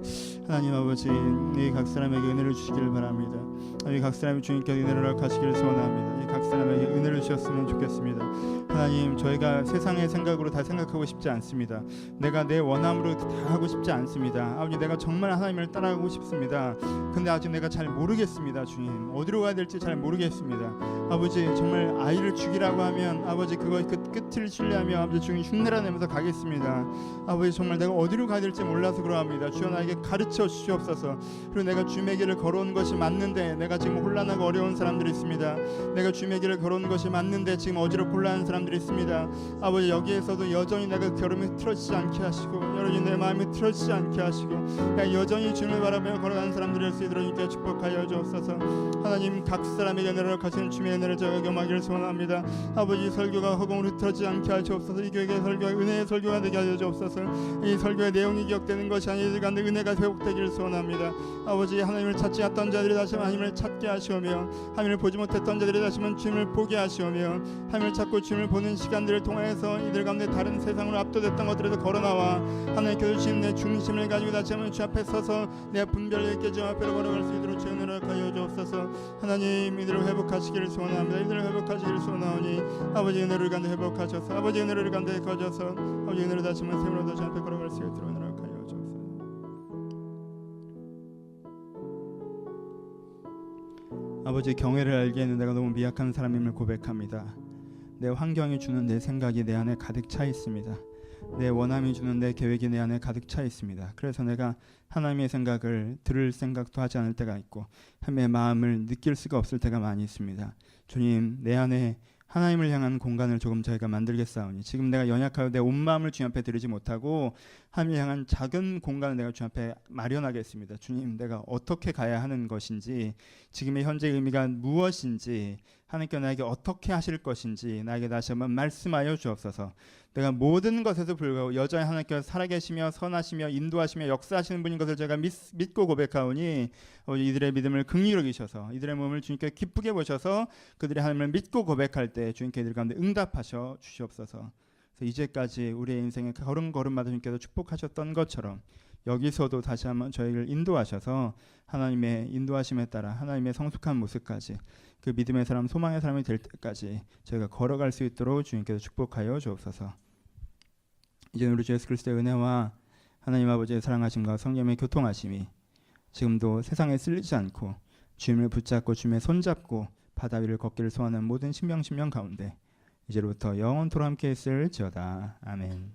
하나님 아버지, 이 각 사람에게 은혜를 주시기를 바랍니다. 이 각 사람이 주님께 은혜를 허락하시기를 소원합니다. 이 각 사람에게 은혜를 주셨으면 좋겠습니다. 하나님, 저희가 세상의 생각으로 다 생각하고 싶지 않습니다. 내가 내 원함으로 다 하고 싶지 않습니다. 아버지, 내가 정말 하나님을 따라가고 싶습니다. 근데 아직 내가 잘 모르겠습니다. 주님, 어디로 가야 될지 잘 모르겠습니다. 아버지, 정말 아이를 죽이라고 하면 아버지 그거 그 끝을 신뢰하며 아버지 주님 흉내라 내면서 가겠습니다. 아버지, 정말 내가 어디로 가야 될지 몰라서 그러합니다. 주여 나에게 가르쳐 주시옵소서. 그리고 내가 주님의 길을 걸어온 것이 맞는데 내가 지금 혼란하고 어려운 사람들이 있습니다. 내가 주님의 길을 걸어온 것이 맞는데 지금 어지럽고 혼란한 사람들이 있습니다. 아버지, 여기에서도 여전히 내가 걸음이 틀어지지 않게 하시고 여전히 내 마음이 틀어지지 않게 하시고 여전히 주님을 바라보며 걸어가는 사람들을 수 있도록 주님께 축복하여 주옵소서. 하나님, 각 사람에게 은혜를 허락하시는 주님의 은혜를 저희가 경험하기를 소원합니다. 아버지, 설교가 허공으로 흩어지지 않게 하시옵소서. 이 교회의 설교가 은혜의 설교가 되게 하여 주옵소서. 이 설교의 내용이 기억되는 것이 아니라 이들 가운데 은혜가 회복되기를 소원합니다. 아버지, 하나님을 찾지 않던 자들이 다시 하나님을 찾게 하시오며 하나님을 보지 못했던 자들이 다시 주님을 보게 하시오며 하나님을 찾고 주님을 보는 시간들을 통해서 이들 가운데 다른 세상으로 압도됐던 것들에서 걸어나와 하나님께서 주신 내 중심을 가지고 다시 한번 주 앞에 서서 내 분별을 있게 주 앞으로 걸어갈 수 있도록 주의 은혜를 하여 주옵소서. 하나님, 이들을 회복하시기를 소원합니다. 이들을 회복하시기를 소원하오니 아버지 은혜를 간대 회복하셔서 아버지 은혜를 간대 거져서 아버지 은혜를 다시 한번 세우러 주 앞에 걸어갈 수 있도록 은혜를 하여 주옵소서. 아버지, 경외를 알기에는 내가 너무 미약한 사람임을 고백합니다. 내 환경이 주는 내 생각이 내 안에 가득 차 있습니다. 내 원함이 주는 내 계획이 내 안에 가득 차 있습니다. 그래서 내가 하나님의 생각을 들을 생각도 하지 않을 때가 있고 하나님의 마음을 느낄 수가 없을 때가 많이 있습니다. 주님, 내 안에 하나님을 향한 공간을 조금 저희가 만들겠사오니 지금 내가 연약하여 내 온 마음을 주님 앞에 드리지 못하고 하나님을 향한 작은 공간을 내가 주님 앞에 마련하겠습니다. 주님, 내가 어떻게 가야 하는 것인지, 지금의 현재의 의미가 무엇인지, 하나님께서 나에게 어떻게 하실 것인지 나에게 다시 한번 말씀하여 주옵소서. 내가 모든 것에도 불구하고 여전히 하나님께서 살아계시며 선하시며 인도하시며 역사하시는 분인 것을 제가 믿고 고백하오니 이들의 믿음을 긍휼히 여기셔서 이들의 몸을 주님께 기쁘게 보셔서 그들이 하나님을 믿고 고백할 때 주님께 이들 가운데 응답하셔 주시옵소서. 그래서 이제까지 우리의 인생의 걸음걸음마다 주님께서 축복하셨던 것처럼 여기서도 다시 한번 저희를 인도하셔서 하나님의 인도하심에 따라 하나님의 성숙한 모습까지 그 믿음의 사람, 소망의 사람이 될 때까지 저희가 걸어갈 수 있도록 주님께서 축복하여 주옵소서. 이제 우리 주 예수 그리스도의 은혜와 하나님 아버지의 사랑하심과 성령의 교통하심이 지금도 세상에 쓸리지 않고 주님을 붙잡고 주님의 손잡고 바다 위를 걷기를 소원하는 모든 신명신명 가운데 이제로부터 영원토록 함께 있을지어다. 아멘.